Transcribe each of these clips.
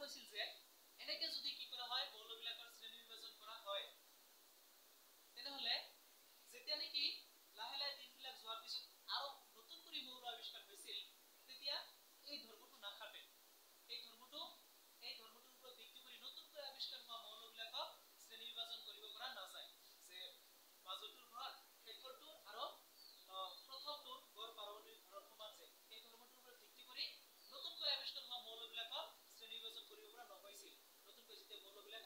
হৈছিল যে এনেকে যদি কি কৰা হয় মৌলবিলাকৰ শ্ৰেণী বিভাজন কৰা হয় তেনেহলে যেতিয়া নেকি লাহে লাহে দিনবিলাক যোৱাৰ পিছত আৰু নতুন কৰি মৌল আৱিষ্কাৰ হৈছিল তেতিয়া এই ধৰ্মটো নাখাতে এই ধৰ্মটোৰ ওপৰত ভিত্তি কৰি নতুনকৈ আৱিষ্কাৰ হোৱা মৌলবিলাকক শ্ৰেণী বিভাজন কৰিব পৰা নাযায় যে মাজৰটোৰ ঘৰ শেষৰটোৰ আৰু প্ৰথমটোৰ গড় পাৰমাণবিক ভৰৰ সমান যে এই ধৰ্মটোৰ ওপৰত ভিত্তি কৰি নতুনকৈ আৱিষ্কাৰ হোৱা মৌলবিলাকক শ্ৰেণী বিভাজন কৰিব পৰা নহৈছিল নতুনকৈ যেতিয়া মৌলবিলাক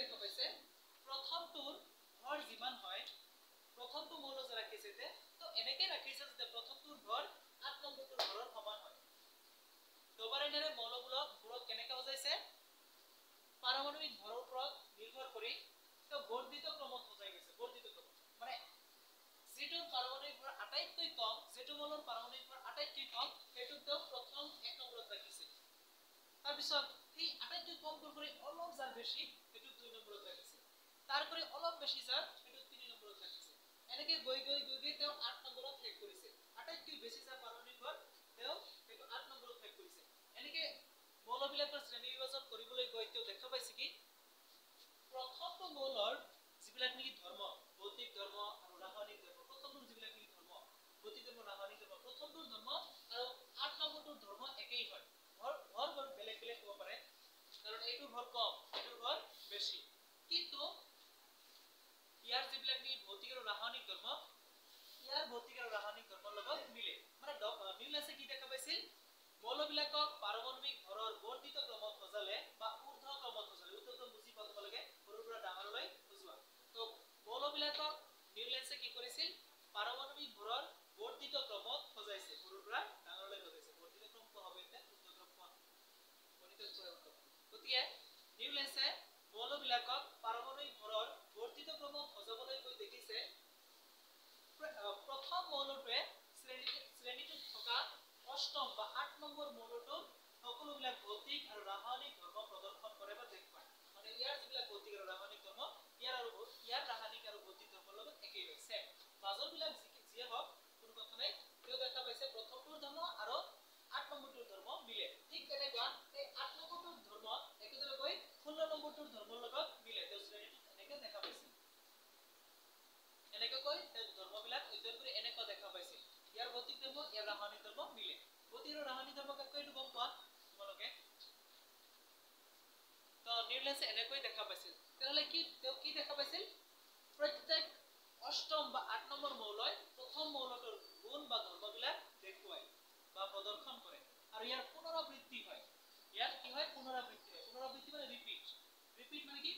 দেখা পাইছে প্ৰথমটোৰ ভৰ যিমান হয় প্ৰথমটো মৌল যে ৰাখিছে যে তো এনেকে ৰাখিছে যে প্ৰথমটোৰ ভৰ 8 নম্বৰটোৰ ভৰৰ সমান হয় দুবাৰেনেৰে মৌলবোৰক কেনেকৈ বুজাইছে পাৰমাণবিক ভৰৰ ওপৰত নিৰ্ভৰ কৰি তো বৰ্ধিত ক্ৰমত বুজাই গৈছে বৰ্ধিত ক্ৰম মানে যেটো পাৰমাণবিক ভৰ আটাইতকৈ কম যেটো মৌলৰ পাৰমাণবিক ভৰ আটাইতকৈ কম সেইটো তো প্ৰথম 1 নম্বৰত ৰাখিছে তাৰ পিছত এই আটাইতকৈ কম কৰি অলপ যাৰ বেছি সেইটো 2 নম্বৰত ৰাখিছে তাৰ কৰি অলপ বেছি যাৰ সেইটো 3 নম্বৰত ৰাখিছে এনেকে গৈ তেওঁ 8 নম্বৰত শেষ কৰিছে আটাইতকৈ বেছি যাৰ পাৰমাণবিক ভৰ তেওঁ সেইটো 8 নম্বৰত শেষ কৰিছে এনেকে মৌলবিলাকৰ শ্ৰেণী বিভাজন কৰিবলৈ গৈ তেওঁ দেখা পাইছে কি প্ৰথমটো মৌলৰ যিবিলাক নেকি ধৰ্ম ভৌতিক ধৰ্ম আৰু ৰাসায়নিক ধৰ্ম প্ৰথমটোৰ যিবিলাক নেকি ধৰ্ম ভৌতিক ধৰ্ম ৰাসায়নিক ধৰ্ম প্ৰথমটোৰ ধৰ্ম আৰু 8 নম্বৰটোৰ ধৰ্ম একেই হয় ভৰ বেলেগ বেলেগ হ'ব পাৰে কাৰণ এইটোৰ ভৰ কম এইটোৰ ভৰ বেছি কিন্তু ইয়াৰ যিবিলাক নেকি ভৌতিক আৰু ৰাসায়নিক ধৰ্ম ইয়াৰ ভৌতিক আৰু ৰাসায়নিক ধৰ্মৰ লগত মিলে মানে নিউলেছে কি দেখা পাইছিল মৌলবিলাকক পাৰমাণবিক ভৰৰ বৰ্ধিত ক্ৰমত সজালে বা ঊৰ্ধ্ব ক্ৰমত সজালে ঊৰ্ধ্ব ক্ৰম বুজি পাব লাগে সৰুৰ পৰা ডাঙৰলৈ সজোৱা তো মৌলবিলাকক নিউলেছে কি কৰিছিল পাৰমাণবিক ভৰৰ বৰ্ধিত ক্ৰমত সজাইছে সৰুৰ পৰা ডাঙৰলৈ সজাইছে বৰ্ধিত ক্ৰম কোৱা হবে এটা ঊৰ্ধ্ব ক্ৰম কোৱা বৰ্ধিত ক্ৰম গতিকে নিউলেছে মৌলবিলাকক পাৰমাণবিক ভৰৰ বৰ্ধিত ক্ৰমত সজাবলৈ গৈ দেখিছে প্ৰথম মৌলটোৱে শ্ৰেণীটোত থকা অষ্টম বা 8 নম্বৰ মৌলটো সকলোবিলাক ভৌতিক আৰু ৰাসায়নিক ধৰ্ম প্ৰদৰ্শন কৰে বা দেখুৱায় মানে ইয়াৰ যিবিলাক ভৌতিক আৰু ৰাসায়নিক ধৰ্ম ইয়াৰ ৰাসায়নিক আৰু ভৌতিক ধৰ্মৰ লগত একেই হয় সেম মাজৰবিলাক যিয়ে হওক কোনো কথা নাই তেওঁ দেখা পাইছে প্ৰথমটোৰ ধৰ্ম আৰু 8 নম্বৰটোৰ ধৰ্ম মিলে ঠিক তেনেকুৱা এই 8 নম্বৰটোৰ ধৰ্ম একেদৰে গৈ 16 নম্বৰটোৰ ধৰ্মৰ লগত মিলে তেওঁ শ্ৰেণীটোত এনেকে দেখা পাইছে এনেকৈ কৈ তেওঁ ধৰ্মবিলাক অধ্যয়ন কৰি এনেকুৱা দেখা পাইছে ইয়াৰ ভৌতিক ধৰ্ম ইয়াৰ ৰাসায়নিক ধৰ্ম মিলে ভৌতিক আৰু ৰাসায়নিক ধৰ্ম কাকৈটো গম পোৱা তোমালোকে তো নিউলেছে এনেকৈ দেখা পাইছিল তেনেহলে তেওঁ কি দেখা পাইছিল প্ৰত্যেক অষ্টম বা 8 নম্বৰ মৌলই প্ৰথম মৌলটোৰ গুণ বা ধৰ্মবিলাক দেখুৱায় বা প্ৰদৰ্শন কৰে আৰু ইয়াৰ পুনৰাবৃত্তি হয় ইয়াত কি হয় পুনৰাবৃত্তি মানে ৰিপিট মানে কি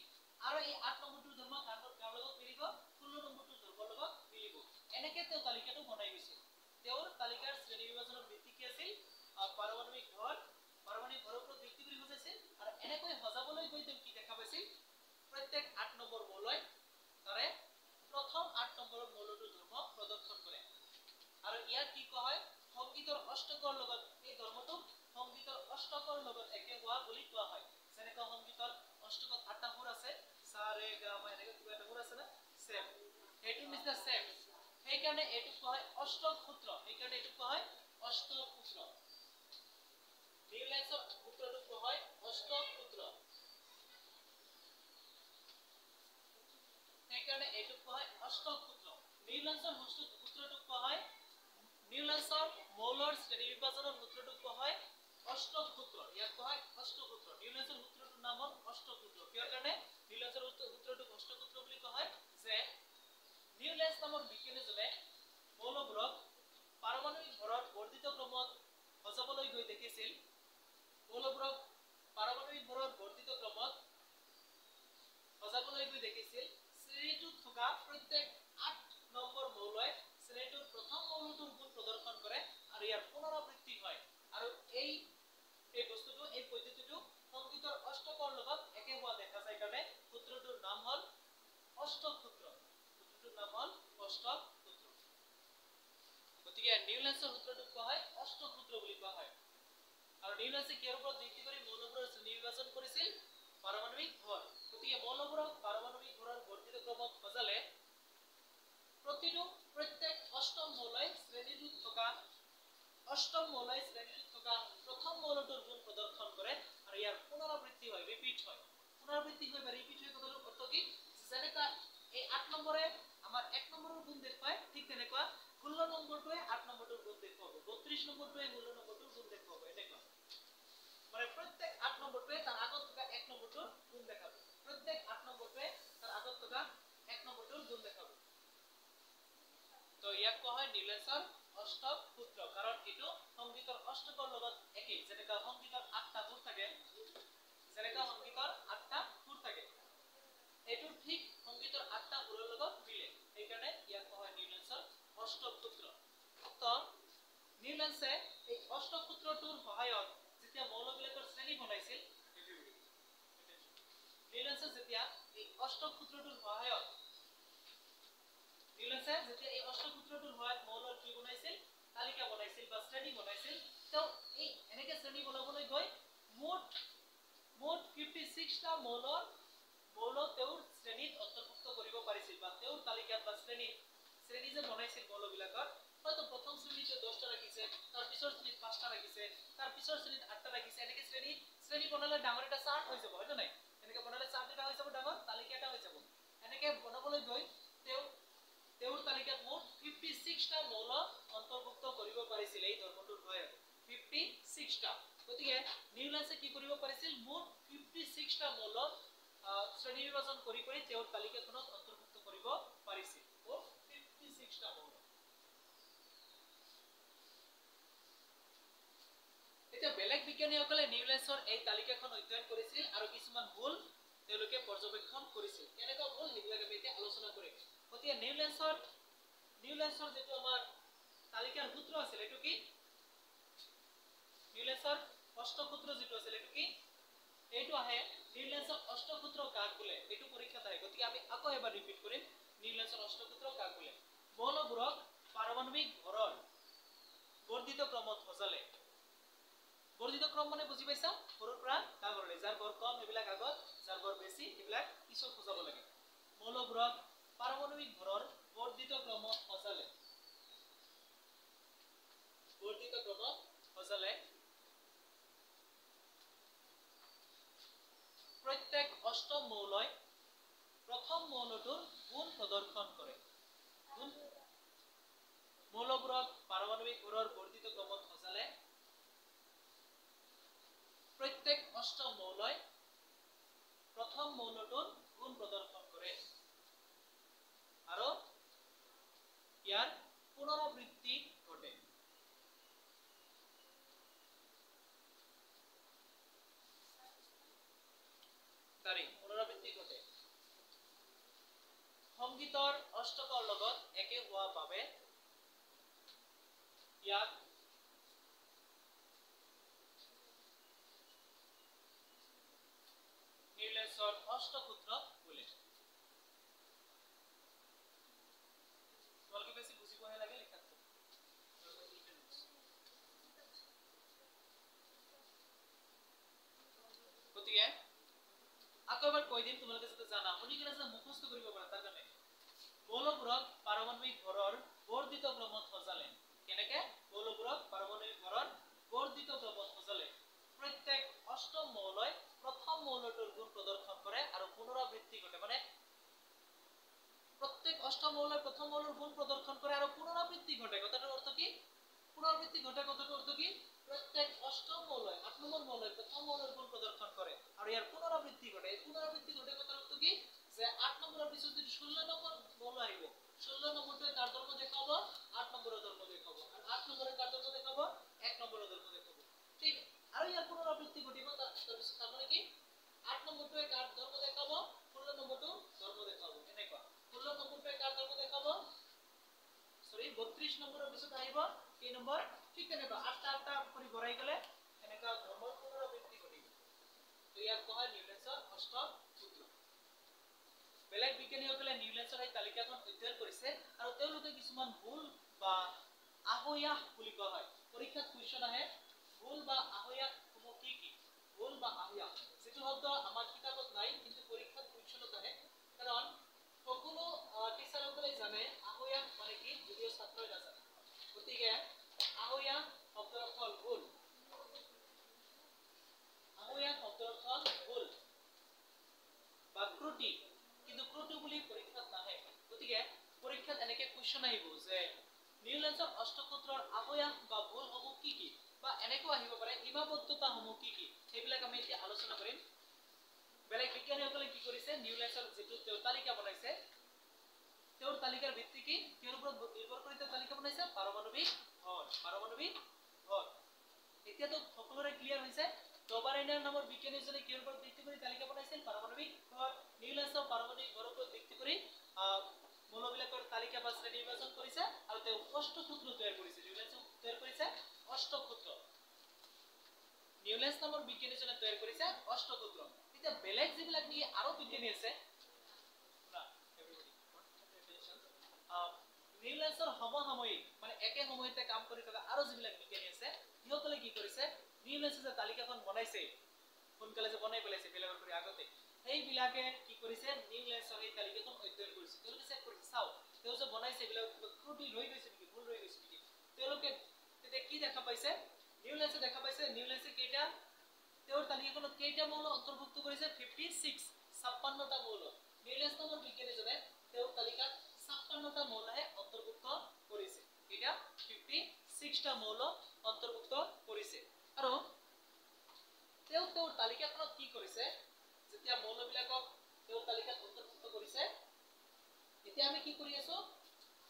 আৰু এই 8 নম্বৰটোৰ ধৰ্ম কাৰ লগত মিলিব 16 নম্বৰটোৰ ধৰ্মৰ লগত মিলিব এনেকে তেওঁ তালিকাটো বনাই গৈছিল তেওঁৰ তালিকাৰ শ্ৰেণী বিভাজনৰ ভিত্তি কি আছিল পাৰমাণবিক ভৰৰ ওপৰত ভিত্তি কৰি বুজাইছিল আৰু এনেকৈ সজাবলৈ গৈ তেওঁ কি দেখা পাইছিল প্ৰত্যেক 8 নম্বৰ মৌলই তাৰে প্ৰথম 8 নম্বৰৰ মৌলটোৰ ধৰ্ম প্ৰদৰ্শন কৰে আৰু ইয়াক কি কোৱা হয় সংগীতৰ অষ্টকৰ লগত এই ধৰ্মটোক সংগীতৰ অষ্টকৰ লগত একে হোৱা বুলি কোৱা হয় যেনেকৈ সংগীতৰ অষ্টকত 8টা সুৰ আছে সা ৰে গা মা এনেকৈ কিবা এটা সুৰ আছে না সেম এইটো নিচিনা সেম সেইকাৰণে এইটো কোৱা হয় অষ্টক সূত্ৰ নিউলেছৰ সূত্ৰটো কোৱা হয় অষ্টক সূত্ৰ সেইকাৰণে এইটো কোৱা হয় অষ্টক সূত্ৰ নিউলেছৰ সূত্ৰটো কোৱা হয় নিউলেছৰ মৌলৰ শ্ৰেণী বিভাজনৰ সূত্ৰটো কোৱা হয় অষ্টক সূত্ৰ ইয়াক কোৱা হয় অষ্টক সূত্ৰ নিউলেছৰ সূত্ৰটোৰ নাম হ'ল অষ্টক সূত্ৰ কিহৰ কাৰণে নিউলেছৰ সূত্ৰটোক অষ্টক সূত্ৰ বুলি কোৱা হয় যে নিউলেছ নামৰ বিজ্ঞানীজনে মৌলবোৰক পাৰমাণবিক ভৰৰ বৰ্ধিত ক্ৰমত সজাবলৈ গৈ দেখিছিল মৌলবোৰক পাৰমাণবিক ভৰৰ বৰ্ধিত ক্ৰমত সজাবলৈ গৈ দেখিছিল শ্ৰেণীটোত থকা প্ৰত্যেক 8 নম্বৰ মৌলই শ্ৰেণীটোৰ প্ৰথম মৌলটোৰ গুণ প্ৰদৰ্শন কৰে আৰু ইয়াৰ পুনৰাবৃত্তি হয় আৰু এই বস্তুটো এই পদ্ধতিটো সংগীতৰ অষ্টকৰ লগত একে হোৱা দেখা যায় কাৰণে সূত্ৰটোৰ নাম হ'ল অষ্টক সূত্ৰ গতিকে নিউলেছৰ সূত্ৰটোক কোৱা হয় অষ্টক সূত্ৰ বুলি কোৱা হয় আৰু নিউলেছে কিহৰ ওপৰত ভিত্তি কৰি মৌলবোৰৰ শ্ৰেণী বিভাজন কৰিছিল পাৰমাণবিক ভৰ গতিকে মৌলবোৰক পাৰমাণবিক ভৰৰ বৰ্ধিত ক্ৰমত সজালে প্ৰত্যেক অষ্টম মৌলই শ্ৰেণীটোত থকা প্ৰথম মৌলটোৰ গুণ প্ৰদৰ্শন কৰে আৰু ইয়াৰ পুনৰাবৃত্তি হয় ৰিপিট হয় কথাটোৰ অৰ্থ কি যেনেকা এই 8 নম্বৰে আমাৰ 1 নম্বৰৰ গুণ দেখুৱায় ঠিক তেনেকুৱা 16 নম্বৰটোৱে 8 নম্বৰটোৰ গুণ দেখুৱাব 32 নম্বৰটোৱে 16 নম্বৰটোৰ গুণ দেখুৱাব এনেকুৱা মানে প্ৰত্যেক 8 নম্বৰটোৱে তাৰ আগত থকা 1 নম্বৰটোৰ গুণ দেখাব প্ৰত্যেক 8 নম্বৰটোৱে তাৰ আগত থকা 1 নম্বৰটোৰ গুণ দেখাব তো ইয়াক কোৱা হয় নিউলেছৰ অষ্টক সূত্ৰ কাৰণ এটো সংগীতৰ অষ্টকৰ লগত একেই যেনেকা সংগীতৰ 8টা সুৰ থাকে অষ্টসূত্ৰটোৰ সহায়ত নিউলেন্সে যেতিয়া এই অষ্টসূত্ৰটোৰ সহায়ত মৌলৰ কি বনাইছিল তালিকা বনাইছিল বা শ্ৰেণী বনাইছিল তো এই এনেকে শ্ৰেণী বনাবলৈ গৈ মোট 56টা মৌল তেওঁৰ শ্ৰেণীত অন্তৰ্ভুক্ত কৰিব পাৰিছিল বা তেওঁৰ তালিকাত বা শ্ৰেণী যে বনাইছিল মৌলবিলাকৰ হয়তো প্ৰথম শ্ৰেণীতে 10টা ৰাখিছে তাৰ পিছৰ শ্ৰেণীত 5টা ৰাখিছে তাৰ পিছৰ শ্ৰেণীত 8টা ৰাখিছে এনেকে শ্ৰেণী বনালে ডাঙৰ এটা চাৰ্ট হৈ যাব হয় না নাই এনেকে বনালে চাৰ্ট এটা হৈ যাব ডাঙৰ তালিকা এটা হৈ যাব এনেকে বনাবলৈ গৈ তেওঁৰ তালিকাত মোট 56টা মৌল অন্তৰ্ভুক্ত কৰিব পাৰিছিল এই ধৰ্মটোৰ সহায়ত 56টা গতিকে নিউলেন্সে কি কৰিব পাৰিছিল মোট 56টা মৌল শ্ৰেণী বিভাজন কৰি তেওঁৰ তালিকাখনত অন্তৰ্ভুক্ত কৰিব পাৰিছিল মোট 56টা মৌল এতিয়া বেলেগ বিজ্ঞানীসকলে নিউলেন্সৰ এই তালিকাখন অধ্যয়ন কৰিছিল আৰু কিছুমান ভুল তেওঁলোকে পৰ্যবেক্ষণ কৰিছিল কেনেকুৱা ভুল সেইবিলাক আমি এতিয়া আলোচনা কৰিম গতিকে নিউলেন্সৰ যেটো আমাৰ তালিকাৰ সূত্ৰ আছিল এটো কি নিউলেন্সৰ অষ্টসূত্ৰ যেটো আছিল এটো কি এইটো আহে নিউলেন্সৰ অষ্টসূত্ৰ কাক বোলে এটো পৰীক্ষাত আহে গতিকে আমি আকৌ এবাৰ ৰিপিট কৰিম নিউলেন্সৰ অষ্টসূত্ৰ কাক বোলে মৌলবোৰক পাৰমাণবিক ভৰৰ বৰ্ধিত ক্ৰমত সজালে বৰ্ধিত ক্ৰম মানে বুজি পাইছা সৰুৰ পৰা ডাঙৰলৈ যাৰ বৰ কম এবিলাক আগত যাৰ বৰ বেছি এবিলাক পিছত সজাব লাগে মৌলবোৰক পাৰমাণবিক ভৰৰ বৰ্ধিত ক্ৰমত সজালে প্ৰত্যেক অষ্টম মৌলই প্ৰথম মৌলটোৰ গুণ প্ৰদৰ্শন কৰে মৌলবোৰক পাৰমাণবিক ভৰৰ বৰ্ধিত ক্ৰমত সজালে প্ৰত্যেক অষ্টম মৌলই প্ৰথম মৌলটোৰ গুণ প্ৰদৰ্শন কৰে আৰু ইয়াৰ পুনৰাবৃত্তি ঘটে সংগীতৰ অষ্টকৰ লগত একে হোৱা বাবে ইয়াক নিউলেন্সৰ অষ্টসূত্ৰ বোলে তোমালোকে বেছি বুজিবহে লাগে লিখাটো গতিকে আকৌ এবাৰ কৈ দিম তোমালোকে যাতে জানা শুনি কিনে যে মুখস্থ কৰিব পাৰা তাৰ কাৰণে মৌলবোৰক পাৰমাণবিক ভৰৰ বৰ্ধিত ক্ৰমত সজালে কেনেকে মৌলবোৰক পাৰমাণবিক ভৰৰ বৰ্ধিত ক্ৰমত সজালে প্ৰত্যেক অষ্টম মৌলই প্ৰথম মৌলটোৰ গুণ প্ৰদৰ্শন কৰে আৰু পুনৰাবৃত্তি ঘটে মানে প্ৰত্যেক অষ্টম মৌলই প্ৰথম মৌলৰ গুণ প্ৰদৰ্শন কৰে আৰু পুনৰাবৃত্তি ঘটে কথাটোৰ অৰ্থ কি পুনৰাবৃত্তি ঘটে কথাটোৰ অৰ্থ কি প্ৰত্যেক অষ্টম মৌলই 8 নম্বৰ মৌলই প্ৰথম মৌলৰ গুণ প্ৰদৰ্শন কৰে আৰু ইয়াৰ পুনৰাবৃত্তি ঘটে কথাৰ অৰ্থ কি যে 8 নম্বৰৰ পিছত যদি 16 নম্বৰ মৌল আহিব 16 নম্বৰটোৱে কাৰ ধৰ্ম দেখাব 8 নম্বৰৰ ধৰ্ম দেখাব আৰু 8 নম্বৰৰ কাৰ ধৰ্ম দেখাব 1 নম্বৰৰ ধৰ্ম দেখাব ঠিক আৰু ইয়াৰ পুনৰাবৃত্তি ঘটিব তাৰপিছত তাৰমানে কি 8 নম্বৰটোৱে কাৰ ধৰ্ম দেখাব 16 নম্বৰটো ধৰ্ম দেখাব এনেকুৱা 16 নম্বৰটোৱে কাৰ ধৰ্ম দেখাব 32 নম্বৰৰ পিছত আহিব কি নম্বৰ ঠিক তেনেকুৱা 8টা কৰি গৰাই গলে এনেকুৱা ধৰ্মৰ পুনৰাবৃত্তি ঘটিব তো ইয়াক কোৱা হয় নিউলেন্সৰ অষ্টসূত্ৰ বেলেগ বিজ্ঞানীসকলে নিউলেন্সৰ এই তালিকাখন অধ্যয়ন কৰিছে আৰু তেওঁলোকে কিছুমান ভুল বা আহয়াস বুলি কোৱা হয় পৰীক্ষাত কুৱেশ্যন আহে ভুল বা আহয়াস সমূহ কি ভুল বা আহয়াস যেটো শব্দ আমাৰ কিতাপত নাই কিন্তু পৰীক্ষাত কুৱেশ্যনত আহে কাৰণ সকলো টিচাৰসকলে জানে আহয়াস মানে কি যদিও ছাত্ৰই নাজানে গতিকে আহয়াস শব্দৰ অৰ্থ ভুল বা ত্ৰুটি কিন্তু ত্ৰুটি বুলি পৰীক্ষাত নাহে গতিকে পৰীক্ষাত এনেকে কুৱেশ্যন আহিব যে নিউলেন্সৰ অষ্টসূত্ৰৰ আহয়াস বা ভুল সমূহ কি বা এনেকৈ আহিব পাৰে সীমাবদ্ধতা সমূহ কি সেইবিলাক আমি এতিয়া আলোচনা কৰিম বেলেগ বিজ্ঞানীসকলে কি কৰিছে নিউলেন্সৰ যেটো তেওঁ তালিকা বনাইছে তেওঁৰ তালিকাৰ ভিত্তি কি তেওঁৰ ওপৰত নিৰ্ভৰ কৰি তেওঁ তালিকা বনাইছে পাৰমাণবিক ভৰ এতিয়াতো সকলোৰে ক্লিয়াৰ হৈছে ডবাৰেনাৰ নামৰ বিজ্ঞানীজনে কিহৰ ওপৰত ভিত্তি কৰি তালিকা বনাইছিল পাৰমাণবিক ভৰ নিউলেন্সৰ পাৰমাণবিক ভৰৰ ওপৰত ভিত্তি কৰি মৌলবিলাকৰ তালিকা বা শ্ৰেণী বিভাজন কৰিছে আৰু তেওঁ অষ্টসূত্ৰ তৈয়াৰ কৰিছে নিউলেন্সে তৈয়াৰ কৰিছে অষ্টসূত্ৰ নিউলেন্স নামৰ বিজ্ঞানীজনে তৈয়াৰ কৰিছে অষ্টসূত্ৰ এতিয়া বেলেগ যিবিলাক নেকি আৰু বিজ্ঞানী আছে নিউলেন্সৰ সমসাময়িক মানে একে সময়তে কাম কৰি থকা আৰু যিবিলাক বিজ্ঞানী আছে ইহঁতলে কি কৰিছে নিউলেন্সে যে তালিকাখন বনাইছে সোনকালে যে বনাই পেলাইছে বেলেগৰ কৰি আগতে সেইবিলাকে কি কৰিছে নিউলেন্সৰ এই তালিকাখন অধ্যয়ন কৰিছে তেওঁলোকে চেক কৰিছে চাও তেওঁ যে বনাইছে এইবিলাক ত্ৰুটি ৰৈ গৈছে নেকি ভুল ৰৈ গৈছে নেকি তেওঁলোকে তেতিয়া কি দেখা পাইছে নিউলেন্সে দেখা পাইছে নিউলেন্সে কেইটা তেওঁৰ তালিকাখনত কেইটা মৌল অন্তৰ্ভুক্ত কৰিছে 56 56টা মৌল নিউলেন্স নামৰ বিজ্ঞানীজনে তেওঁৰ তালিকাত 56টা মৌলহে অন্তৰ্ভুক্ত কৰিছে এটা 56টা মৌল অন্তৰ্ভুক্ত কৰিছে আৰু তেওঁৰ তালিকাখনত কি কৰিছে যেতিয়া মৌলবিলাকক তেওঁৰ তালিকাত অন্তৰ্ভুক্ত কৰিছে এতিয়া আমি কি কৰি আছো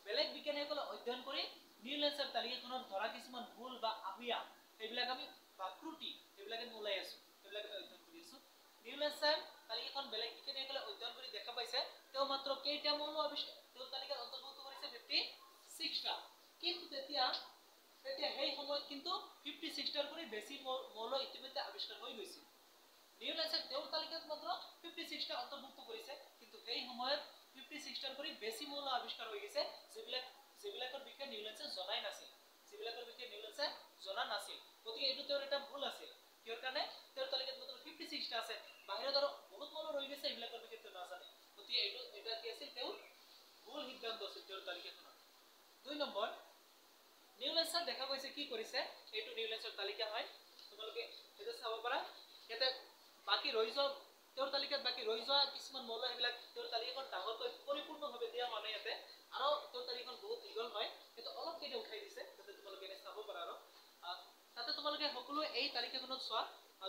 বেলেগ বিজ্ঞানীসকলে অধ্যয়ন কৰি নিউলেন্সৰ তালিকাখনত ধৰা কিছুমান ভুল বা আবিয়া এইবিলাক আমি বা ত্ৰুটি এইবিলাক আমি ওলাই আছো এইবিলাক অধ্যয়ন কৰি আছো নিউলেন্সৰ তালিকাখন বেলেগ বিজ্ঞানীসকলে অধ্যয়ন কৰি দেখা পাইছে তেওঁ মাত্ৰ কেইটা মৌল আৱিষ্কাৰ তেওঁৰ তালিকাত অন্তৰ্ভুক্ত কৰিছে 56টা কিন্তু তেতিয়া সেই সময়ত কিন্তু 56টাৰ কৰি বেছি মৌল ইতিমধ্যে আৱিষ্কাৰ হৈ গৈছিল নিউলেন্সে তেওঁৰ তালিকাত মাত্ৰ 56টা অন্তৰ্ভুক্ত কৰিছে কিন্তু সেই সময়ত 56টাৰ কৰি বেছি মৌল আৱিষ্কাৰ হৈ গৈছে যিবিলাকৰ বিষয়ে নিউলেন্সে জনাই নাছিল জনা নাছিল গতিকে এইটো তেওঁৰ এটা ভুল আছিল কিহৰ কাৰণে তেওঁৰ তালিকাত মাত্ৰ 56টা আছে বাহিৰত আৰু বহুত মৌল ৰৈ গৈছে এইবিলাকৰ বিষয়ে তেওঁ নাজানে গতিকে এটা কি আছিল তেওঁৰ ভুল সিদ্ধান্ত আছিল তেওঁৰ তালিকাখনত 2 নম্বৰ নিউলেন্সে দেখা গৈছে কি কৰিছে এইটো নিউলেন্সৰ তালিকা হয় তোমালোকে এটা চাব পাৰা ইয়াতে বাকি ৰৈ যোৱা তেওঁৰ তালিকাত বাকি ৰৈ যোৱা কিছুমান মৌল এইবিলাক তেওঁৰ তালিকাখন ডাঙৰকৈ পৰিপূৰ্ণভাৱে দিয়া মানে ইয়াতে আৰু তেওঁৰ তালিকাখন বহুত দীঘল হয় কিন্তু অলপ কেইটা উঠাই দিছে যাতে তোমালোকে এনে চাব পাৰা আৰু তাতে তোমালোকে সকলো এই তালিকাখনত চোৱা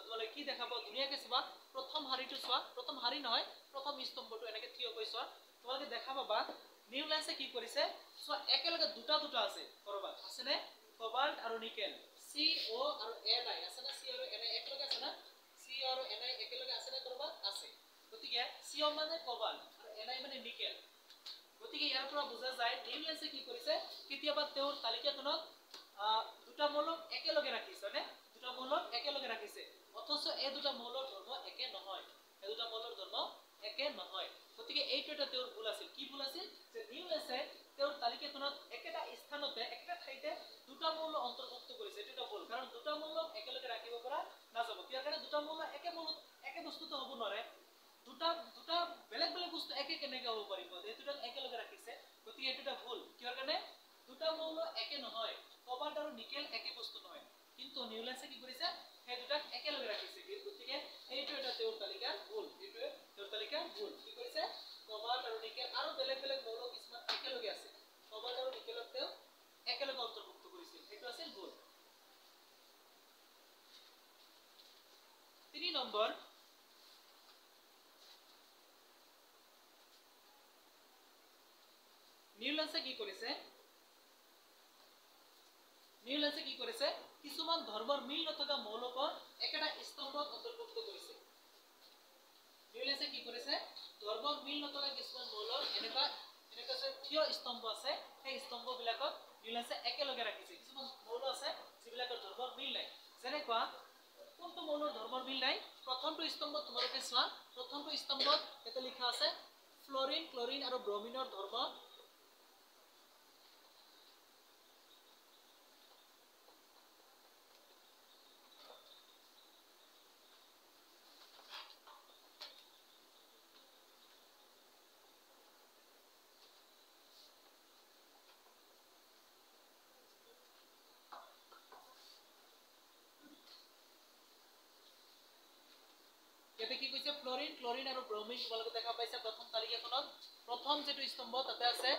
তোমালোকে কি দেখা পাও ধুনীয়াকৈ চাবা প্ৰথম শাৰীটো চোৱা প্ৰথম শাৰী নহয় প্ৰথম স্তম্ভটো এনেকৈ থিয় হৈ চোৱা তোমালোকে দেখা পাবা নিউলেন্সে কি কৰিছে চোৱা একেলগে দুটা আছে কৰবাত আছে নে কোবাল্ট আৰু নিকেল CO আৰু Ni আছে না C আৰু Ni একেলগে আছে না C আৰু Ni একেলগে আছে না কৰবাত আছে গতিকে CO মানে কোবাল্ট আৰু Ni মানে নিকেল গতিকে ইয়াৰ পৰা বুজা যায় নিউলেন্সে কি কৰিছে কেতিয়াবা তেওঁৰ তালিকাখনত দুটা মৌল একেলগে ৰাখিছে নে দুটা মৌল একেলগে ৰাখিছে অথচ এই দুটা মৌলৰ ধৰ্ম একে নহয় গতিকে এইটো এটা তেওঁৰ ভুল আছিল কি ভুল আছিল যে নিউলেন্সে তেওঁৰ তালিকাখনত একেটা স্থানতে একেটা ঠাইতে দুটা মৌল অন্তৰ্ভুক্ত কৰিছে এইটো এটা ভুল কাৰণ দুটা মৌল একেলগে ৰাখিব পৰা নাযাব কিয় কাৰণে দুটা মৌল একে বস্তুটো হ'ব নোৱাৰে দুটা বেলেগ বস্তু একে কেনেকৈ হ'ব পাৰিব যে দুটা একেলগে ৰাখিছে গতিকে এইটো এটা ভুল কিয় কাৰণে দুটা মৌল একে নহয় কোবাল্ট আৰু নিকেল একে বস্তু নহয় কিন্তু নিউলেন্সে কি কৰিছে সেই দুটাক একেলগে ৰাখিছে গতিকে এইটো এটা তেওঁৰ তালিকাৰ ভুল কি কৰিছে কোবাল্ট আৰু নিকেল আৰু বেলেগ মৌল কিছুমান একেলগে আছে কোবাল্ট আৰু নিকেলক তেওঁ একেলগে অন্তৰ্ভুক্ত কৰিছিল সেইটো আছিল ভুল 3 নম্বৰ নিউলেন্সে কি কৰিছে কিছুমান ধৰ্মৰ মিল নথকা মৌলকৰ একেটা স্তম্ভত অন্তৰ্ভুক্ত কৰিছে নিউলেন্সে কি কৰিছে ধৰ্মৰ মিল নথকা কিছুমান মৌলৰ এনেকুৱা যে থিয় স্তম্ভ আছে সেই স্তম্ভবিলাকক নিউলেন্সে একেলগে ৰাখিছে কিছুমান মৌল আছে যিবিলাকৰ ধৰ্মৰ মিল নাই যেনেকুৱা কোনটো মৌলৰ ধৰ্মৰ মিল নাই প্ৰথমটো স্তম্ভত তোমালোকে চোৱা প্ৰথমটো স্তম্ভত এটা লিখা আছে ফ্লোৰিন ক্লোৰিন আৰু ব্ৰোমিনৰ ধৰ্ম ইয়াতে কি কৈছে ফ্লোৰিন ক্লোৰিন আৰু ব্ৰোমিন তোমালোকে দেখা পাইছে প্ৰথম তালিকাখনত প্ৰথম যেটো স্তম্ভ তাতে আছে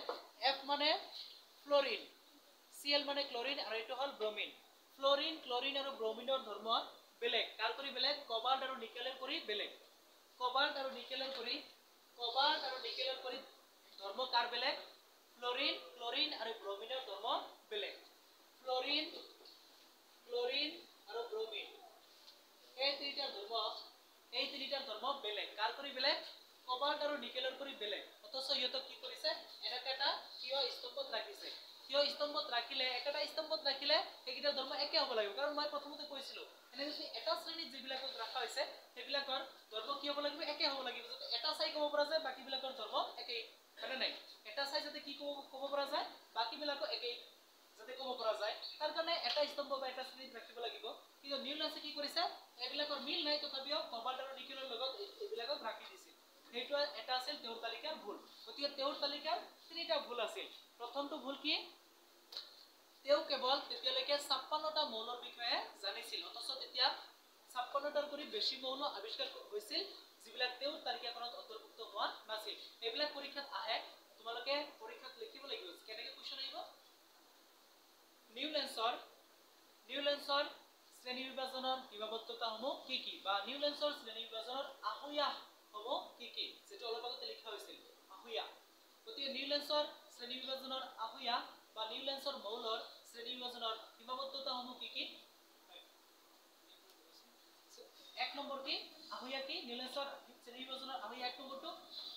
F মানে ফ্লোৰিন Cl মানে ক্লোৰিন আৰু এটো হল ব্ৰোমিন ফ্লোৰিন ক্লোৰিন আৰু ব্ৰোমিনৰ ধৰ্ম বেলেগ কাৰ কৰি বেলেগ কোবাল্ট আৰু নিকেলৰ কৰি বেলেগ কোবাল্ট আৰু নিকেলৰ কৰি ধৰ্ম কাৰ বেলেগ ফ্লোৰিন ক্লোৰিন আৰু ব্ৰোমিনৰ ধৰ্ম বেলেগ ফ্লোৰিন ক্লোৰিন আৰু ব্ৰোমিন এই তিনিটাৰ ধৰ্ম বেলেগ কাৰ কৰি বেলেগ কোবাল্ট আৰু নিকেলৰ কৰি বেলেগ অথচ ইহঁতক কি কৰিছে এনেকা থিয় স্তম্ভত ৰাখিছে থিয় স্তম্ভত ৰাখিলে একেটা স্তম্ভত ৰাখিলে এইকেইটা ধৰ্ম একে হ'ব লাগিব কাৰণ মই প্ৰথমতে কৈছিলো এনে যদি এটা শ্ৰেণীত যিবিলাকক ৰাখা হৈছে সেইবিলাকৰ ধৰ্ম কি হ'ব লাগিব একে হ'ব লাগিব যাতে এটা চাই ক'ব পৰা যায় বাকিবিলাকৰ ধৰ্ম একে মানে নাই এটা চাই যাতে কি ক'ব পৰা যায় তথাপিও কবাল্ট আৰু নিকেলৰ লগত এইবিলাকক ৰাখি দিছিল সেইটো এটা আছিল তেওঁৰ তালিকাৰ ভুল গতিকে তেওঁৰ তালিকাৰ তিনিটা ভুল আছিল প্ৰথমটো ভুল কি তেওঁ কেৱল তেতিয়ালৈকে 56টা মৌলৰ বিষয়ে জানিছিল অথচ তেতিয়া 56টাৰ কৰি বেছি মৌল আৱিষ্কাৰ হৈছিল যিবিলাক তেওঁৰ তালিকাখনত অন্তৰ্ভুক্ত হোৱা নাছিল এইবিলাক পৰীক্ষাত আহে তোমালোকে পৰীক্ষাত লিখিব লাগিব কেনেকৈ কোৱেশ্চন আহিব নিউলেন্সৰ শ্ৰেণী বিভাজনৰ সীমাবদ্ধতাসমূহ কি কি বা নিউলেন্সৰ শ্ৰেণী বিভাজনৰ আহুয়াসমূহ কি কি যেটো অলপ আগতে লিখা হৈছিল আহুয়া গতিকে নিউলেন্সৰ শ্ৰেণী বিভাজনৰ আহুয়া বা নিউলেন্সৰ মৌলৰ শ্ৰেণী বিভাজনৰ সীমাবদ্ধতাসমূহ কি কি এক নম্বৰ কি আহুয়া কি নিউলেন্সৰ শ্ৰেণী বিভাজনৰ আহুয়া এক নম্বৰটো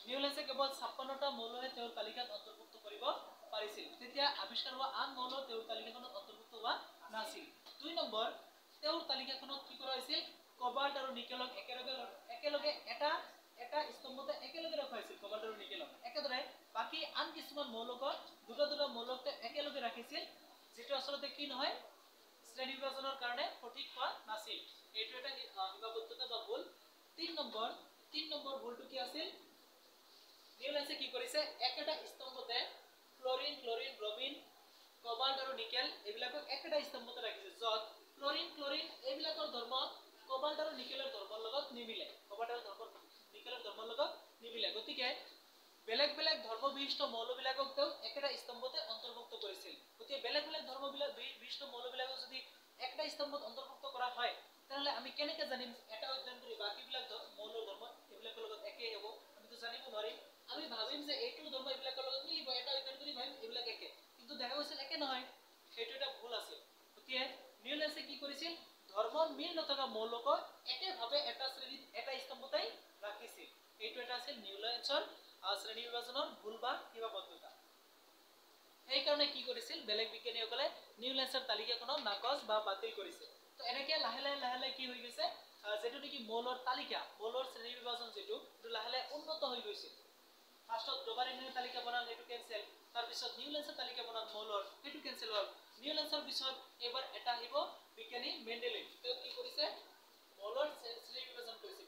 নিউলেন্সে কেৱল 56টা মৌলহে তেওঁৰ তালিকাত অন্তৰ্ভুক্ত কৰিব পাৰিছিল তেতিয়া আৱিষ্কাৰ হোৱা আন মৌল তেওঁৰ তালিকাখনত অন্তৰ্ভুক্ত হোৱা নাছিল দুই নম্বৰ তেওঁৰ তালিকাখনত কি কৰা হৈছিল কবাল্ট আৰু নিকেলক একেলগে এটা স্তম্ভতে একেলগে ৰখা হৈছিল কবাল্ট আৰু নিকেলক একেদৰে বাকি আন কিছুমান মৌলক দুটা মৌলক একেলগে ৰাখিছিল যেটো আসলে কি নহয় শ্ৰেণী বিভাজনৰ কাৰণে সঠিক হোৱা নাছিল এইটো এটা সীমাবদ্ধতা বা ভুল তিন নম্বৰ ভুলটো কি আছিল নিউলেন্সে কি কৰিছে একেটা স্তম্ভতে ক্লোৰিন ব্ৰমিন কবাল্ট আৰু নিকেল এইবিলাকক একেটা স্তম্ভতে ৰাখিছে যত ক্লোৰিন এইবিলাকৰ ধৰ্ম কবাল্ট আৰু নিকেলৰ ধৰ্মৰ লগত নিমিলে গতিকে বেলেগ ধৰ্ম বিশিষ্ট মৌলবিলাকক তেওঁ একেটা স্তম্ভতে অন্তৰ্ভুক্ত কৰিছিল গতিকে বেলেগ ধৰ্ম বিশিষ্ট মৌলবিলাকক যদি একটা স্তম্ভত অন্তৰ্ভুক্ত কৰা হয় তাহলে আমি কেনেকৈ জানিম এটা অধ্যয়ন কৰি বাকিবিলাক মৌলৰ ধৰ্ম এইবিলাকৰ লগত একে হ'ব আমি তো জানিব নোৱাৰিম আমি ভাবিম যে এইটো ধৰ্ম এইবিলাকৰ লগত মিলিব এটা অধ্যয়ন কৰি ভাবিম এইবিলাক একে কিন্তু দেখা গৈছিল একে নহয় সেইটো এটা ভুল আছিল গতিকে নিউলেন্সে কি কৰিছিল ধৰ্মৰ মিল নথকা মৌলক একেভাৱে এটা শ্ৰেণীত এটা স্তম্ভতেই ৰাখিছিল এইটো এটা আছিল নিউলেন্সৰ শ্ৰেণী বিভাজনৰ ভুল বা সীমাবদ্ধতা এই কাৰণে কি কৰিছিল বেলেগ বিজ্ঞানীসকলে নিউলেন্সৰ তালিকাখনক নাকচ বা বাতিল কৰিছে তো এনেকৈ লাহে লাহে কি হৈ গৈছে যেটো নেকি মৌলৰ তালিকা মৌলৰ শ্ৰেণী বিভাজন যেটো লাহে উন্নত হৈ গৈছে ফাৰ্ষ্টত ডোবাৰিনৰ তালিকা বনাল হেতু কেনসেল তাৰ পিছত নিউলেন্সৰ তালিকা বনাল মৌলৰ হেতু কেনসেল হ'ল নিউলেন্সৰ পিছত এবাৰ এটা আহিব বিজ্ঞানী মেন্ডেলিভ তেওঁ কি কৰিছে মৌলৰ শ্ৰেণী বিভাজন কৰিছে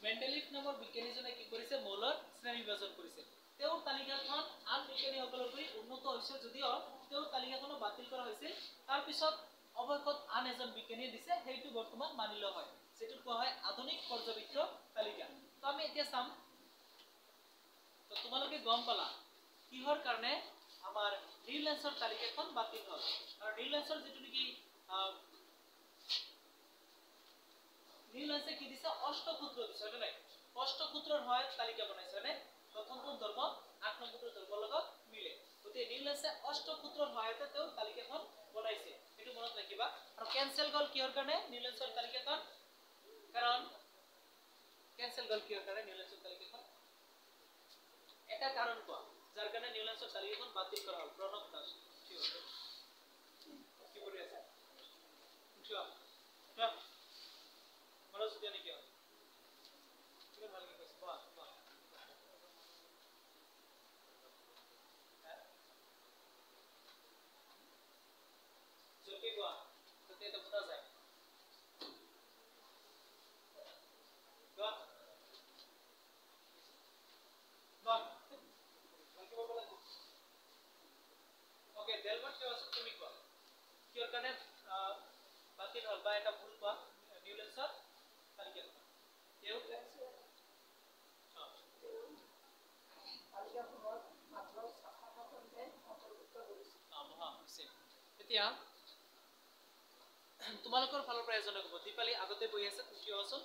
মেন্ডেলিভ নামৰ বিজ্ঞানীজনে কি কৰিছে মৌলৰ শ্ৰেণী বিভাজন কৰিছে তেওঁৰ তালিকাখন আন বিজ্ঞানীসকলৰ পৰা উন্নত হৈছে যদিও তেওঁৰ তালিকাখন বাতিল কৰা হৈছিল তাৰ পিছত অৱশেষত আন এজন বিজ্ঞানীয়ে দিছে সেইটো বৰ্তমান মানি লোৱা হয় যেটো কোৱা হয় আধুনিক পৰ্যবেক্ষিত তালিকা তো আমি এতিয়া চাম তো তোমালোকে গম পালা কিহৰ কাৰণে আমাৰ নিউলেন্সৰ তালিকাখন বাতিল হ'ল আৰু নিউলেন্সৰ যেটো নেকি নিউলেন্সে কি দিছে অষ্টসূত্ৰ দিছে হয় নাই অষ্টসূত্ৰৰ হয় তালিকা বনাইছে মানে প্ৰথমটো ধৰ্ম 8 নম্বৰটো ধৰ্মৰ লগত মিলে গতিকে নিউলেন্সে অষ্টসূত্ৰৰ সহায়তে তেওঁ তালিকাখন বনাইছে এটো মনত ৰাখিবা আৰু কেনসেল গল কিহৰ কাৰণে নিউলেন্সৰ তালিকাখন কাৰণ কেনসেল গল কিহৰ কাৰণে নিউলেন্সৰ তালিকাখন এটা কাৰণ কোৱা যাৰ কাৰণে নিউলেন্সৰ তালিকাখন বাতিল কৰা হ'ল প্ৰণৱ দাস কি কৰি আছে উঠোৱা মনজ দিয়া নেকি কিমান ভালকে কৈছে বাহ জলদি কোৱা তাতে এটা বুটা যায় বাহ ভালকে বলা ওকে দেলবট কি আছে তুমি কোৱা কিহৰ কাৰণে বাতিল হ'ল বা এটা ভুল কোৱা নিউলেন্সৰ তালিকাখন তেওঁ এতিয়া তোমালোকৰ ফালৰ পৰা এজনে ক'ব দীপালি আগতে বহি আছে তুমি কিয় আছো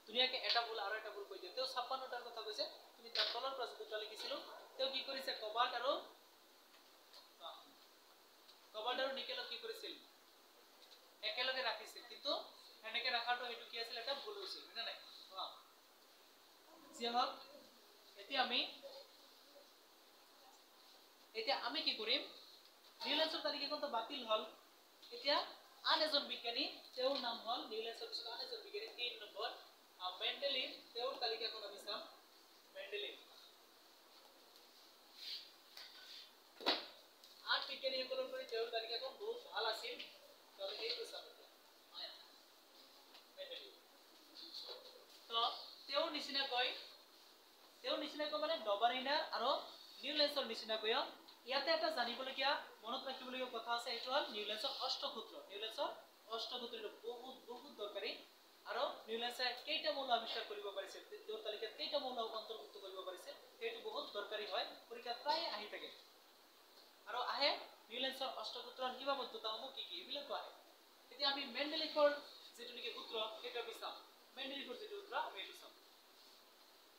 ধুনীয়াকে এটা ভুল আৰু এটা ভুল কৈ দিয়া তেওঁ 56টাৰ কথা কৈছে তুমি তাৰ তলৰ পৰা দুটা লিখিছিলো তেওঁ কি কৰিছে কবাল্ট আৰু নিকেলক কি কৰিছিল একেলগে ৰাখিছিল কিন্তু এনেকে ৰাখাটো হেতু কি আছিল এটা ভুল হৈছিল না নাই যেহক এতিয়া আমি কি কৰিম নিউলেন্সৰ তালিকাখন তো বাতিল হ'ল এতিয়া আন এজন বিজ্ঞানী তেওঁৰ নাম হ'ল নিউলেন্সৰ পিছত আন এজন বিজ্ঞানী 3 নম্বৰ মেন্ডেলিভ তেওঁৰ তালিকাখন আমি চাম মেন্ডেলিভ আন বিজ্ঞানীসকলৰ পৰা তেওঁৰ তালিকাখন বহুত ভাল আছিল এইটো চাব মেন্ডেলিফ তো তেওঁৰ নিচিনাকৈ মানে ডবাৰিনাৰ আৰু নিউলেন্সৰ নিচিনাকৈ ইয়াতে এটা জানিবলগীয়া মনত ৰাখিবলগীয়া কথা আছে এইটো হল নিউলেন্সৰ অষ্টসূত্ৰ বহুত দৰকাৰী আৰু নিউলেন্সে কেইটা মৌল আৱিষ্কাৰ কৰিব পাৰিছে তেওঁৰ তালিকাত কেইটা মৌল অন্তৰ্ভুক্ত কৰিব পাৰিছে সেইটো বহুত দৰকাৰী হয় পৰীক্ষাত প্ৰায় আহি থাকে আৰু আহে নিউলেন্সৰ অষ্টসূত্ৰৰ সীমাবদ্ধতাসমূহ কি কি এইবিলাক আহে এতিয়া আমি মেন্ডেলিফৰ যেটো নেকি সূত্ৰ সেইটো আমি চাম মেন্ডেলিফৰ যেটো সূত্ৰ আমি এইটো চাম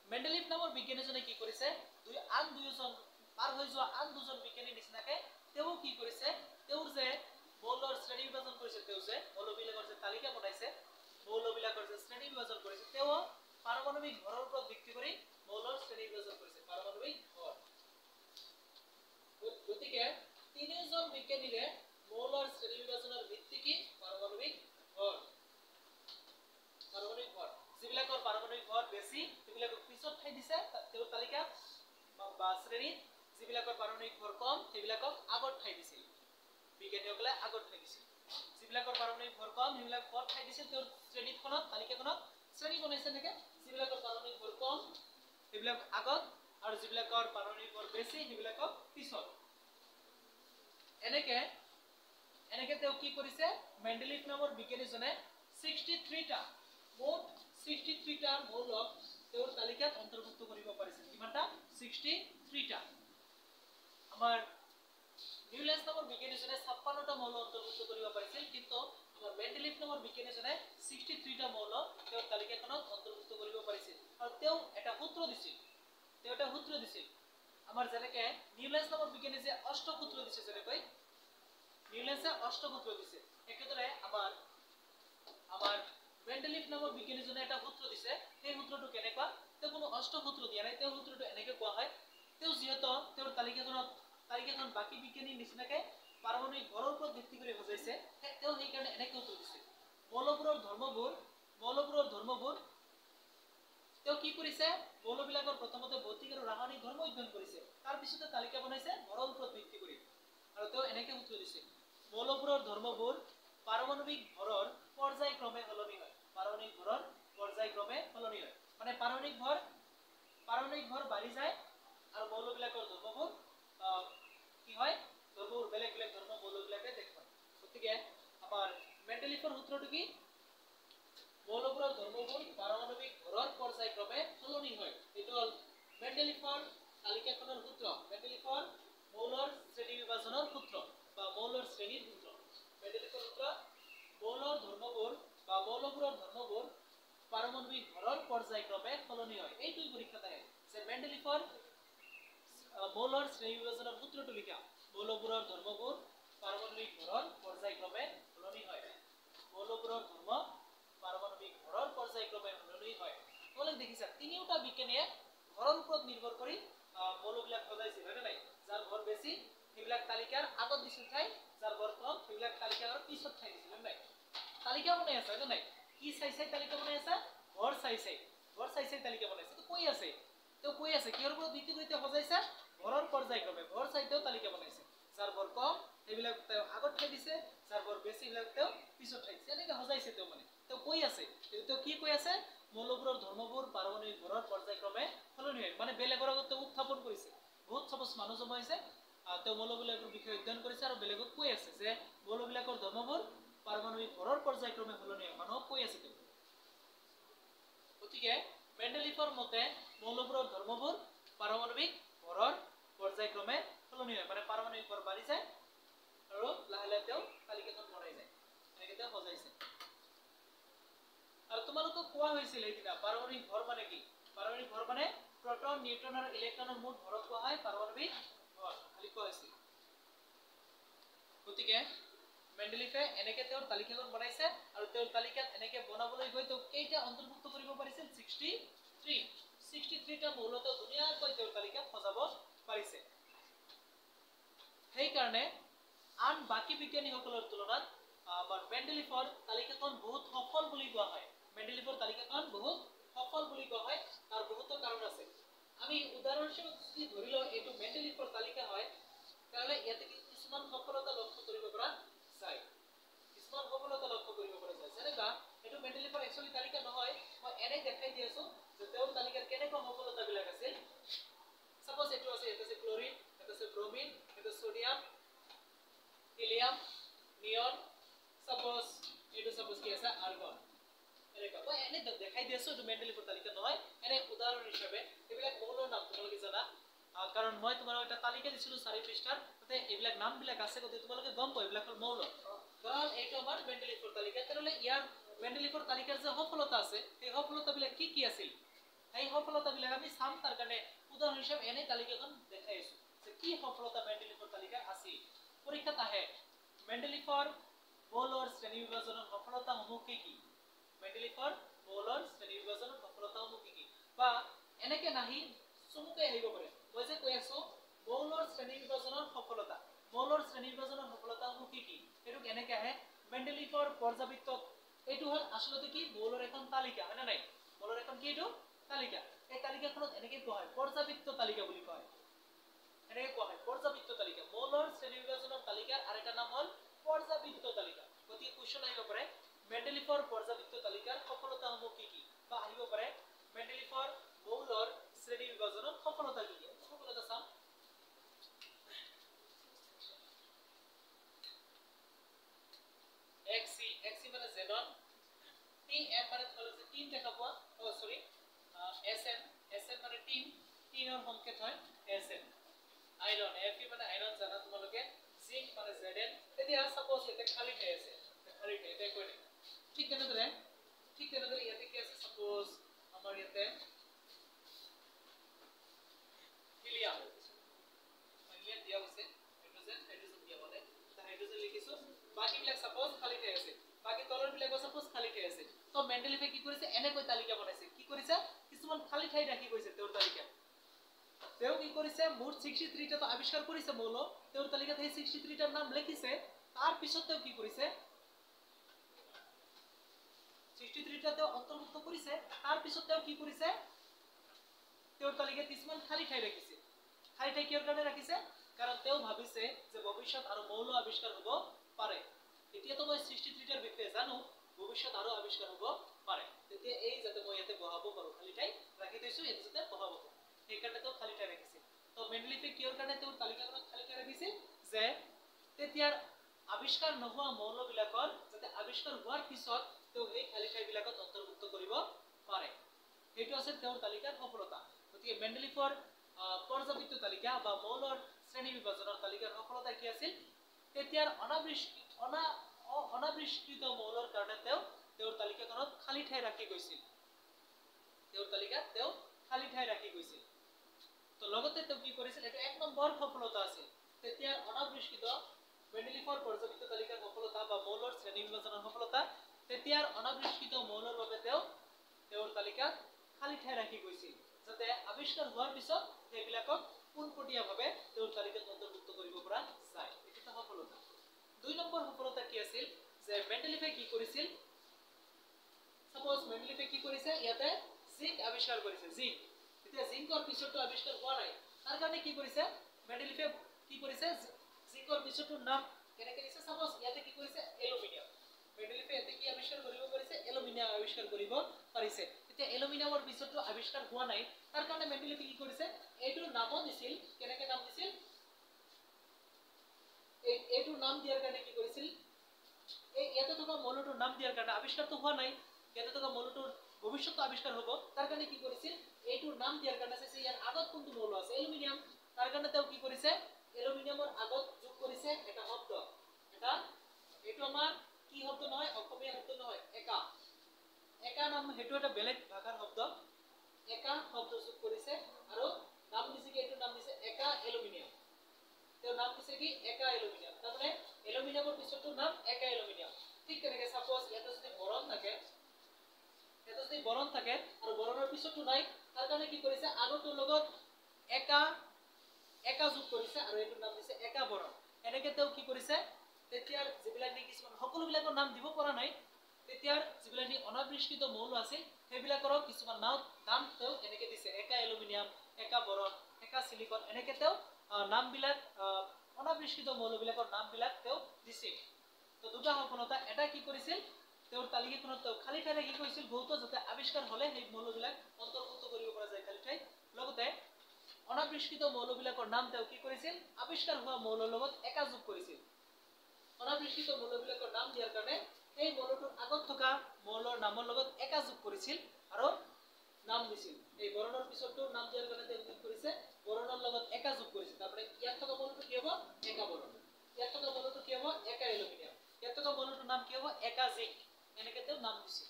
মেন্ডেলিফ নামৰ বিজ্ঞানীজনে কি কৰিছে দুজন পাৰ হৈ যোৱা আন দুজন বিজ্ঞানীৰ নিচিনাকে তেওঁ কি কৰিছে তেওঁৰ যে মৌলৰ শ্ৰেণী বিভাজন কৰিছে তেওঁ যে মৌলবিলাকৰ যে তালিকা বনাইছে মৌলবিলাকৰ যে শ্ৰেণী বিভাজন কৰিছে তেওঁ পাৰমাণবিক ভৰৰ ওপৰত ভিত্তি কৰি মৌলৰ শ্ৰেণী বিভাজন কৰিছে পাৰমাণবিক ভৰ গতিকে তিনিজন বিজ্ঞানীৰে মৌলৰ শ্ৰেণী বিভাজনৰ ভিত্তি কি পাৰমাণবিক ভৰ যিবিলাকৰ পাৰমাণবিক ভৰ বেছি সেইবিলাকক পিছত ঠাই দিছে তেওঁৰ তালিকাত বা শ্ৰেণীত যিবিলাকৰ পাৰমাণবিক ভৰ কম সেইবিলাকক আগত ঠাই দিছিল বিজ্ঞানীসকলে আগত ঠাই দিছিল যিবিলাকৰ পাৰমাণবিক ভৰ কম সেইবিলাক পদ ঠাই দিছিল তেওঁৰ শ্ৰেণীখনত তালিকাখনত শ্ৰেণী বনাইছে নেকি যিবিলাকৰ পাৰমাণবিক ভৰ কম সেইবিলাক আগত আৰু যিবিলাকৰ পাৰমাণবিক ভৰ বেছি সেইবিলাকক পিছত এনেকে তেওঁ কি কৰিছে মেন্ডেলিফ নামৰ বিজ্ঞানীজনে 63 টা মোট 63 টা মৌলক তেওঁৰ তালিকাত অন্তৰ্ভুক্ত কৰিব পাৰিছিল কিমানটা 63 টা আমাৰ নিউলেন্স নামৰ বিজ্ঞানীজনে 56 টা মৌল অন্তৰ্ভুক্ত কৰিব পাৰিছিল কিন্তু আমাৰ মেন্ডেলিফ নামৰ বিজ্ঞানীজনে 63 টা মৌল তেওঁৰ তালিকাখনত অন্তৰ্ভুক্ত কৰিব পাৰিছিল আৰু তেওঁ এটা সূত্ৰ দিছিল আমাৰ যেনেকে নিউলেন্স নামৰ বিজ্ঞানীয়ে অষ্টসূত্ৰ দিছে যেনেকৈ নিউলেন্সে অষ্টসূত্ৰ দিছে একেদৰে আমাৰ মেন্ডেলিফ নামৰ বিজ্ঞানীজনে এটা সূত্ৰ দিছে সেই সূত্ৰটো কেনেকুৱা তেওঁ কোনো অষ্টসূত্ৰ দিয়া নাই তেওঁ সূত্ৰটো এনেকৈ কোৱা হয় তেওঁ যিহেতু তেওঁৰ তালিকাখন বাকি বিজ্ঞানীৰ নিচিনাকৈ পাৰমাণবিক ভৰৰ ওপৰত ভিত্তি কৰি সজাইছে তেওঁ সেই কাৰণে এনেকৈ সূত্ৰ দিছে মৌলবোৰৰ ধৰ্মবোৰ তেওঁ কি কৰিছে মৌলবিলাকৰ প্ৰথমতে ভৌতিক আৰু ৰাসায়নিক ধৰ্ম অধ্যয়ন কৰিছে তাৰ পিছতে তালিকা বনাইছে ভৰৰ ওপৰত ভিত্তি কৰি আৰু তেওঁ এনেকৈ সূত্ৰ দিছে মৌলবোৰৰ ধৰ্মবোৰ পাৰমাণবিক ভৰৰ পৰ্যায়ক্ৰমে সলনি হয় মানে পাৰমাণবিক ভৰ বাঢ়ি যায় আৰু মৌলবিলাকৰ ধৰ্মবোৰ কি হয় ধৰ্মবোৰ বেলেগ ধৰ্ম মৌলবিলাকে দেখুৱায় গতিকে আমাৰ মেন্ডেলিফৰ সূত্ৰটো কি মৌলবোৰৰ ধৰ্মবোৰ পাৰমাণবিক ভৰৰ পৰ্যায়ক্ৰমে সলনি হয় এইটো হ'ল মেন্ডেলিফৰ তালিকাখনৰ সূত্ৰ মেন্ডেলিফৰ মৌলৰ শ্ৰেণী বিভাজনৰ সূত্ৰ বা মৌলৰ শ্ৰেণীৰ সূত্ৰ মেন্ডেলিফৰ সূত্ৰ মৌলবোৰৰ ধৰ্মবোৰ পাৰমাণবিক ভৰৰ পৰ্যায়ক্ৰমে সলনি হয় এইটোই পৰীক্ষাত আহে যে মেন্ডেলিফৰ মৌলৰ শ্ৰেণী বিভাজনৰ সূত্ৰটো লিখা মৌলবোৰৰ ধৰ্মবোৰ পাৰমাণবিক ভৰৰ পৰ্যায়ক্ৰমে সলনি হয় মৌলবোৰৰ ধৰ্ম পাৰমাণবিক ভৰৰ পৰ্যায়ক্ৰমে সলনি হয় তোমালোকে দেখিছা তিনিওটা বিজ্ঞানীয়ে ভৰৰ ওপৰত নিৰ্ভৰ কৰি মৌলবিলাক সজাইছিল হয়নে নাই যাৰ ভৰ বেছি সেইবিলাক তালিকাৰ আগত দিছিল ঠাই যাৰ ভৰ কম সেইবিলাক তালিকাৰ পিছত ঠাই দিছিল হয়নে নাই তালিকা বনাই আছে হয়নে নাই কি চাই তালিকা বনাই আছে ভৰ চাই তালিকা বনাইছে তো কৈ আছে কিহৰ ওপৰত ভিত্তি কৰি তেওঁ সজাইছে ভৰৰ পৰ্যায়ক্ৰমে ভৰ চাই তেওঁ তালিকা বনাইছে যাৰ ভৰ কম সেইবিলাক তেওঁ আগত ঠাই দিছে যাৰ ভৰ বেছি সেইবিলাক তেওঁ পিছত ঠাই দিছে এনেকৈ সজাইছে তেওঁ মানে তেওঁ কৈ আছে কি কৈ আছে মৌলবোৰৰ ধৰ্মবোৰ পাৰমাণবিক ভৰৰ পৰ্যায়ক্ৰমে সলনি হয় মানে বেলেগৰ আগত তেওঁ উত্থাপন কৰিছে বহুত সপোজ মানুহ জমা হৈছে তেওঁ মৌলবিলাকৰ বিষয়ে অধ্যয়ন কৰিছে আৰু বেলেগক কৈ আছে যে মৌলবিলাকৰ ধৰ্মবোৰ পাৰমাণবিক ভৰৰ পৰ্যায়ক্ৰমে সলনি হয় মানুহক কৈ আছে তেওঁ গতিকে মেন্ডেলিফৰ মতে মৌলবোৰৰ ধৰ্মবোৰ পাৰমাণবিক ভৰৰ পৰ্যায়ক্ৰমে সলনি হয় মানে পাৰমাণবিক ভৰ বাঢ়ি যায় আৰু লাহে তেওঁ তালিকাখন বনাই যায় এনেকৈ তেওঁ সজাইছে আৰু তোমালোকক কোৱা হৈছিল এইদিনা পাৰমাণবিক ভৰ মানে কি পাৰমাণবিক ভৰ মানে প্ৰটন নিউট্ৰন আৰু ইলেক্ট্ৰনৰ মুঠ ভৰক কোৱা হয় পাৰমাণবিক ভৰ বুলি কোৱা হৈছিল গতিকে মেন্ডেলিফে এনেকৈ তেওঁৰ তালিকাখন বনাইছে আৰু তেওঁৰ তালিকাত এনেকৈ বনাবলৈ গৈ তেওঁ কেইটা অন্তৰ্ভুক্ত কৰিব পাৰিছিল 63 টা মৌলটো ধুনীয়াকৈ তেওঁৰ তালিকাত সজাব পাৰিছে সেইকাৰণে আন বাকি বিজ্ঞানীসকলৰ তুলনাত আমাৰ মেন্ডেলিফৰ তালিকাখন বহুত সফল বুলি কোৱা হয় তাৰ বহুতো কাৰণ আছে আমি উদাহৰণস্বৰূপে যদি ধৰি লওঁ এইটো মেন্ডেলিফৰ তালিকা হয় তাহলে ইয়াতে কিছুমান সফলতা লক্ষ্য কৰিব পৰা যায় কিছুমান কি আছে আৰ্গন এনেকুৱা মই এনে দেখাই দি আছো এইটো মেণ্ডেলিফৰ তালিকা নহয় এনে উদাহৰণ হিচাপে এইবিলাক মৌলৰ নাম তোমালোকে জানা কাৰণ মই তোমালোকক এটা তালিকা দিছিলো 4 পৃষ্ঠাৰ তাতে এইবিলাক নামবিলাক আছে গতি তোমালোকে গম পাই এইবিলাক মৌল কাৰণ এইটো আমাৰ মেণ্ডেলিফৰ তালিকা তেনলে ইয়াৰ মেণ্ডেলিফৰ তালিকাৰ যে সফলতা আছে এই সফলতাবিলাক কি আছিল এই সফলতাবিলাক আমি চাম তাৰ কাৰণে উদাহৰণ হিচাপে এনে তালিকাখন দেখাই আছো যে কি সফলতা মেণ্ডেলিফৰ তালিকা আছিল পৰীক্ষাত আহে মেণ্ডেলিফৰ মৌলৰ শ্ৰেণী বিভাজনৰ সফলতাসমূহ কি মেণ্ডেলিফৰ মৌলৰ শ্ৰেণী বিভাজনৰ সফলতাসমূহ কি বা এনেকে নাহি চমুকে আহিব পাৰে মই যে কৈ আছো মৌলৰ শ্ৰেণী বিভাজনৰ সফলতাসমূহ কি এটো কেনেকে আহে মেণ্ডেলিফৰ পৰ্যাবৃত্তত এইটো হল আসলতে কি মৌলৰ এখন তালিকা হয় না নাই মৌলৰ এখন কি এটো তালিকা এই তালিকাখনত এনেকে কোৱা হয় পৰ্যাবৃত্ত তালিকা বুলি কোৱা হয় এনেকে কোৱা হয় পৰ্যাবৃত্ত তালিকা মৌলৰ শ্ৰেণী বিভাজনৰ তালিকাৰ আৰেকটা নাম হল পৰ্যাবৃত্ত তালিকা গতি কোৱেশ্চন আহিব পাৰে মেণ্ডেলিফৰ পৰ্যাবৃত্ত তালিকাৰ সফলতাসমূহ কি বা আহিব পাৰে মেণ্ডেলিফৰ মৌলৰ শ্ৰেণী বিভাজনৰ সফলতা কি সফলতা চাম XC মানে জেনন TN মানে হলো যে 3 দেখা পোৱা সরি SN মানে 3 এর সংকেত হয় SN আয়রন Fe মানে আয়রন জানা তোমালোকে জিংক মানে Zn এতিয়া সাপোজ এতে খালি ঠাই আছে খালি ঠাই এটা কই ঠিক তেনেদৰে ইয়াতে কি আছে সাপোজ আমাৰ ইয়াতে হিলিয়াম হিলিয়াম দিয়া আছে হাইড্ৰোজেন দিয়া বলে তা হাইড্ৰোজেন লিখিছো বাকি বিলাক সাপোজ খালি ঠাই আছে বাকি তলৰ বিলাক সাপোজ খালি ঠাই আছে তো মেণ্ডেলিফে কি কৰিছে এনে কৈ তালিকা বনাইছে কি কৰিছে কিছুমান খালি ঠাই ৰাখি গৈছে তেওঁৰ তালিকা তেও কি কৰিছে মুঠ 63 টা তো আবিষ্কাৰ কৰিছে মৌল তেওঁৰ তালিকাত এই 63 টাৰ নাম লিখিছে তাৰ পিছত তেও কি কৰিছে 63 টা তেও অন্তৰ্ভুক্ত কৰিছে তাৰ পিছত তেও কি কৰিছে তেওঁৰ তালিকাত কিছুমান খালি ঠাই ৰাখিছে খালি ঠাই কিহৰ কাৰণে ৰাখিছে কাৰণ তেও ভাবিছে যে ভৱিষ্যত আৰু মৌল আবিষ্কাৰ হ'ব পাৰে এতিয়া তো মই 63 টাৰ বিষয়ে জানো ভৱিষ্যত আৰু আবিষ্কাৰ হ'ব পাৰে তেতিয়া এই যাতে মই ইয়াতে বহাব পাৰো খালি ঠাই ৰাখি দিছো এই যাতে বহাব পাৰো এই কাৰণে তো খালি ঠাই ৰাখিছে তো মেণ্ডেলিফে কিহৰ কাৰণে তেওঁৰ তালিকাখনত খালি ঠাই ৰাখিছে যে তেতিয়াৰ আবিষ্কাৰ নোহোৱা মৌলবিলাকৰ যাতে আবিষ্কাৰ হোৱাৰ পিছত তো এই খালি ঠাইবিলাকত অন্তৰ্ভুক্ত কৰিব পাৰে এইটো আছে তেওঁৰ তালিকাৰ সফলতা গতিকে মেণ্ডেলিফৰ পৰ্যাবৃত্ত তালিকা বা মৌলৰ শ্ৰেণী বিভাজনৰ তালিকাৰ সফলতা কি আছিল তেতিয়াৰ অনাবিষ্কৃত মৌলৰ কাৰণে তেওঁৰ তালিকাখনত খালি ঠাই ৰাখি গৈছিল তেওঁৰ তালিকাত তেওঁ খালি ঠাই ৰাখি গৈছিল তো লগতে তেওঁ কি কৰিছিল এটা এক নম্বৰ সফলতা আছিল তেতিয়াৰ অনাবিষ্কৃত মেণ্ডেলিফৰ পৰ্যাবৃত্ত তালিকাৰ সফলতা বা মৌলৰ শ্ৰেণী বিভাজনৰ সফলতা তেতিয়াৰ অনাবিষ্কৃত মৌলৰ বাবে তেওঁৰ তালিকাত খালি ঠাই ৰাখি গৈছিল যাতে আবিষ্কাৰ হোৱাৰ পিছত সেইবিলাকক পোনপটীয়াভাৱে তেওঁৰ তালিকাত অন্তৰ্ভুক্ত কৰিব পৰা যায় এটা সফলতা দুই নম্বৰ সফলতা কি আছিল যে মেণ্ডেলিফে কি কৰিছিল সাপোজ মেণ্ডেলিফে কি কৰিছে ইয়াতে জিংক আবিষ্কাৰ কৰিছে জিংক এতিয়া জিংকৰ পিছতো আবিষ্কাৰ হোৱা নাই তাৰ কাৰণে কি কৰিছে মেণ্ডেলিফে কি কৰিছে জিংকৰ পিছতো নাম কেনেকৈ দিছে সাপোজ ইয়াতে কি কৰিছে এলুমিনিয়াম মেণ্ডেলিফে ইয়াতে কি আবিষ্কাৰ কৰিব পাৰিছে এলুমিনিয়াম আবিষ্কাৰ কৰিব পাৰিছে এতিয়া এলুমিনিয়ামৰ পিছতো আবিষ্কাৰ হোৱা নাই তাৰ কাৰণে মেণ্ডেলিফে কি কৰিছে এইটোৰ নামও দিছিল কেনেকৈ নাম দিছিল এইটোৰ নাম দিয়াৰ কাৰণে কি কৰিছিল এই ইয়াতে থকা মৌলটোৰ নাম দিয়াৰ কাৰণে আবিষ্কাৰটো হোৱা নাই ইয়াতে থকা মৌলটোৰ ভৱিষ্যত আবিষ্কাৰ হ'ব তাৰ কাৰণে কি কৰিছিল এইটোৰ নাম দিয়াৰ কাৰণে আছে ইয়াৰ আগত কোনটো মৌল আছে এলুমিনিয়াম তাৰ কাৰণে তেওঁ কি কৰিছে এলুমিনিয়ামৰ আগত যোগ কৰিছে এটা শব্দ এটা এইটো আমাৰ কি শব্দ নহয় অসমীয়া শব্দ নহয় একা নাম হেতু এটা বেলেগ ভাষাৰ শব্দ একা শব্দ যোগ কৰিছে আৰু নাম দিছে কি এইটো নাম দিছে একা এলুমিনিয়াম তেও নাম দিছে কি একা এলুমিনিয়াম তাৰমানে এলুমিনিয়ামৰ পিছতো নাম একা এলুমিনিয়াম ঠিক তেনেকৈ সাপোজ ইয়াতে যদি বৰণ থাকে আৰু বৰণৰ পিছতো নাই তাৰ কাৰণে কি কৰিছে আগৰটোৰ লগত একা যোগ কৰিছে আৰু এইটোৰ নাম দিছে একা বৰণ এনেকৈ তেও কি কৰিছে তেতিয়াৰ যিবিলাক কিছুমান সকলোবিলাকৰ নাম দিব পৰা নাই তেতিয়াৰ যিবিলাক অনাবিষ্কৃত মৌল আছিল সেইবিলাকৰ কিছুমান নাম তেও এনেকৈ দিছে একা এলুমিনিয়াম একা বৰণ একা সিলিকন এনেকৈ তেও নামবিলাক অনাবিষ্কৃত মৌলবিলাকৰ নামবিলাক তেও দিছিল তো দুটা সফলতা এটা কি কৰিছিল তেওঁৰ তালিকাখনত তেও খালি ঠাই ৰাখি গৈছিল বহুতো যাতে আবিষ্কাৰ হলে সেই মৌলবিলাক অন্তৰ্ভুক্ত কৰিব পৰা যায় খালি ঠাই লগতে অনাবিষ্কৃত মৌলবিলাকৰ নাম তেও কি কৰিছিল আবিষ্কাৰ হোৱা মৌলৰ লগত একা যোগ কৰিছিল অনাবিষ্কৃত মৌলবিলাকৰ নাম দিয়াৰ কাৰণে এই মৌলটোৰ আগত থকা মৌলৰ নামৰ লগত একা যোগ কৰিছিল আৰু নাম দিছিল এই বৰণৰ পিছতো নাম দিয়াৰ কাৰণে তেওঁ কি কৰিছে বৰণৰ লগত একা যোগ কৰিছে তাৰপৰে ইয়াত থকা মৌলটো কি হ'ব একা বৰণ ইয়াত থকা মৌলটো কি হ'ব একা এলুমিনিয়াম ইয়াত থকা মৌলটোৰ নাম কি হ'ব একা জিংক এনেকৈ তেওঁ নাম দিছিল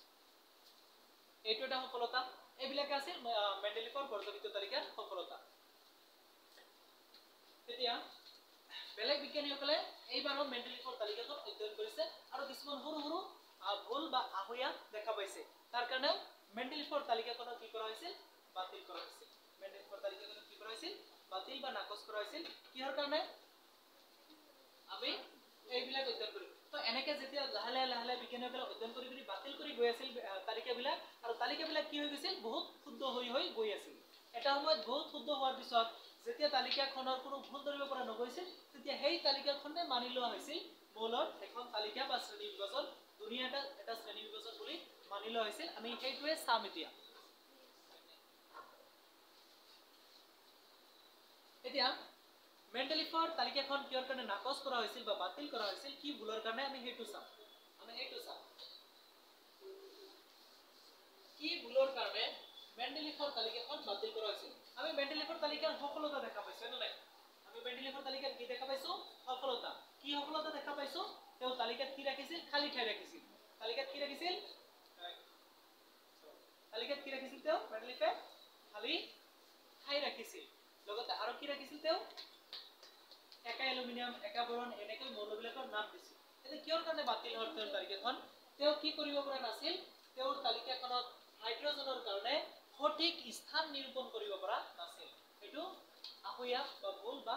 এইটো এটা সফলতা এইবিলাক আছিল মেন্ডেলিফৰ পৰ্যবেক্ষিত তালিকাৰ সফলতা এতিয়া বেলেগ বিজ্ঞানীসকলে এইবাৰো মেন্ডেলিফৰ তালিকাখন অধ্যয়ন কৰিছে আৰু কিছুমান সৰু সৰু ভুল বা আহয়া দেখা পাইছে তাৰ কাৰণেও মেন্ডেলিফৰ তালিকাখন কি কৰা হৈছিল বাতিল কৰা হৈছিল মেন্ডেলিফৰ তালিকাখন কি কৰা হৈছিল বাতিল বা নাকচ কৰা হৈছিল কিহৰ কাৰণে আমি এইবিলাক অধ্যয়ন কৰিম তো এনেকে যেতিয়া লাহে লাহে বিজ্ঞানীসকলে অধ্যয়ন কৰি বাতিল কৰি গৈ আছিল তালিকাবিলাক আৰু তালিকাবিলাক কি হৈ গৈছিল বহুত শুদ্ধ হৈ গৈ আছিল এটা সময়ত বহুত শুদ্ধ হোৱাৰ পিছত যেতিয়া তালিকাখনৰ কোনো ভুল ধৰিব পৰা নগৈছিল তেতিয়া সেই তালিকাখনে মানি লোৱা হৈছিল মৌলৰ এখন তালিকা বা শ্ৰেণী বিভাজন দুনিয়া এটা শ্ৰেণী বিভাজন বুলি মানি লোৱা হৈছিল আমি সেইটোৱে চাম এতিয়া মেন্ডেলিফৰ তালিকাখন কিহৰ কাৰণে নাকচ কৰা হৈছিল বা বাতিল কৰা হৈছিল কি ভুলৰ কাৰণে আমি সেইটো চাম কি ভুলৰ কাৰণে মেন্ডেলিফৰ তালিকাখন বাতিল কৰা হৈছিল আমি মেন্ডেলিফৰ তালিকাৰ সফলতা দেখা পাইছো নে নাই আমি মেন্ডেলিফৰ তালিকাত কি দেখা পাইছো সফলতা কি সফলতা দেখা পাইছো তেওঁ তালিকাত কি ৰাখিছিল খালি ঠাই ৰাখিছিল তালিকাত কি ৰাখিছিল তেওঁ মেন্ডেলিফে খালি ঠাই ৰাখিছিল লগতে আৰু কি ৰাখিছিল তেওঁ একা এলুমিনিয়াম একা বৰণ এনেকৈ মৌলবিলাকৰ নাম দিছিল এতে কিহৰ কাৰণে বাতিল হ'ল তেওঁৰ তালিকাখন তেওঁ কি কৰিব পৰা নাছিল তেওঁৰ তালিকাখনত হাইড্ৰজেনৰ কাৰণে সঠিক স্থান নিৰূপণ কৰিব পৰা নাছিল এটো আহয়া বা ভুল বা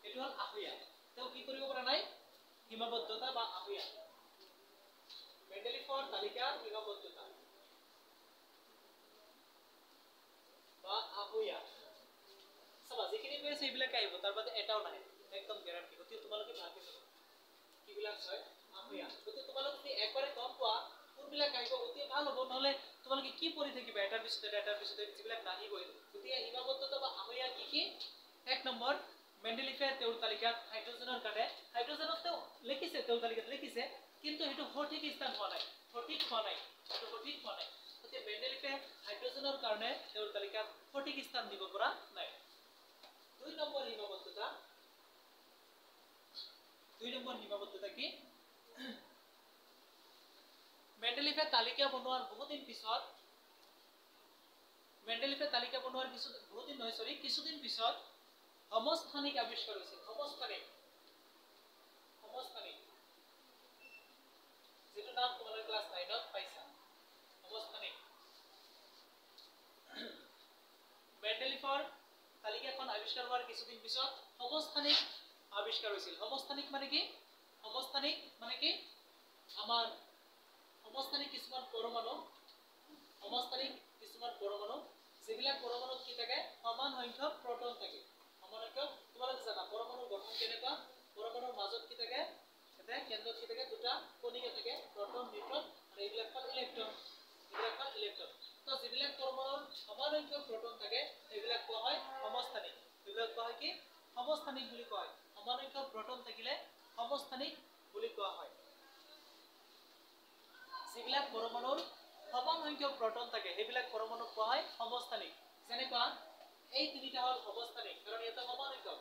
এটো হল আহয়া তেওঁ কি কৰিব পৰা নাই সীমাবদ্ধতা বা আহয়া মেন্ডেলিফৰ তালিকাৰ সীমাবদ্ধতা বা আহয়া সবা যিখিনি কৈছে এইবিলাক আহিব তাৰ বাদে এটাও নাই একদম গ্যাৰান্টি গতি তোমালোকে ভাবি লবা কিবিলাক হয় আহয়া গতি তোমালোকে যদি একবাৰে কম পোৱা কোনবিলাক আহিব গতি ভাল হ'ব নহলে তোমালোকে কি পঢ়ি থাকিবা এটাৰ পিছতে যিবিলাক নাহিবই গতি সীমাবদ্ধতা বা আহয়া কি এক নম্বৰ মেন্ডেলিফে তেওঁৰ তালিকাত হাইড্ৰজেনৰ কাৰণে হাইড্ৰজেনক লিখিছে তেওঁৰ তালিকাত লিখিছে কিন্তু হেতু সঠিক স্থান হোৱা নাই গতি মেন্ডেলিফে হাইড্ৰজেনৰ কাৰণে তেওঁৰ তালিকাত সঠিক স্থান দিব পৰা নাই দুই নম্বৰ সীমাবদ্ধতা কি মেন্ডেলিফে তালিকা বনোৱাৰ বহুদিন পিছত কিছুদিন পিছত সমস্থানিক আৱিষ্কাৰ হৈছিল সমস্থানিক যেটো নাম তোমালোকে ক্লাস 9 ত পাইছা সমস্থানিক মেন্ডেলিফৰ তালিকাখন আৱিষ্কাৰ হোৱাৰ কিছুদিন পিছত সমস্থানিক আৱিষ্কাৰ হৈছিল সমস্থানিক মানে কি আমাৰ সমস্থানিক কিছুমান পৰমাণু যিবিলাক পৰমাণুত কি থাকে সমান সংখ্যক প্ৰটন থাকে তোমালোকে জানা পৰমাণুৰ গঠন কেনেকুৱা পৰমাণুৰ মাজত কি থাকে এটা কেন্দ্ৰত কি থাকে দুটা কণিকা থাকে প্ৰটন নিউট্ৰন আৰু এইবিলাক হ'ল ইলেক্ট্ৰন তো যিবিলাক পৰমাণুৰ সমান সংখ্যক প্ৰটন থাকে এইবিলাক কোৱা হয় সমস্থানিক এইবিলাক কোৱা হয় কি সমস্থানিক বুলি কোৱা হয় সমান সংখ্যক প্ৰটন থাকিলে সমস্থানিক বুলি কোৱা হয় যিবিলাক পৰমাণুৰ সমান সংখ্যক প্ৰটন থাকে সেইবিলাক পৰমাণুক কোৱা হয় সমস্থানিক যেনেকুৱা এই তিনিটা হল সমস্থানিক কাৰণ এটা সমান সংখ্যক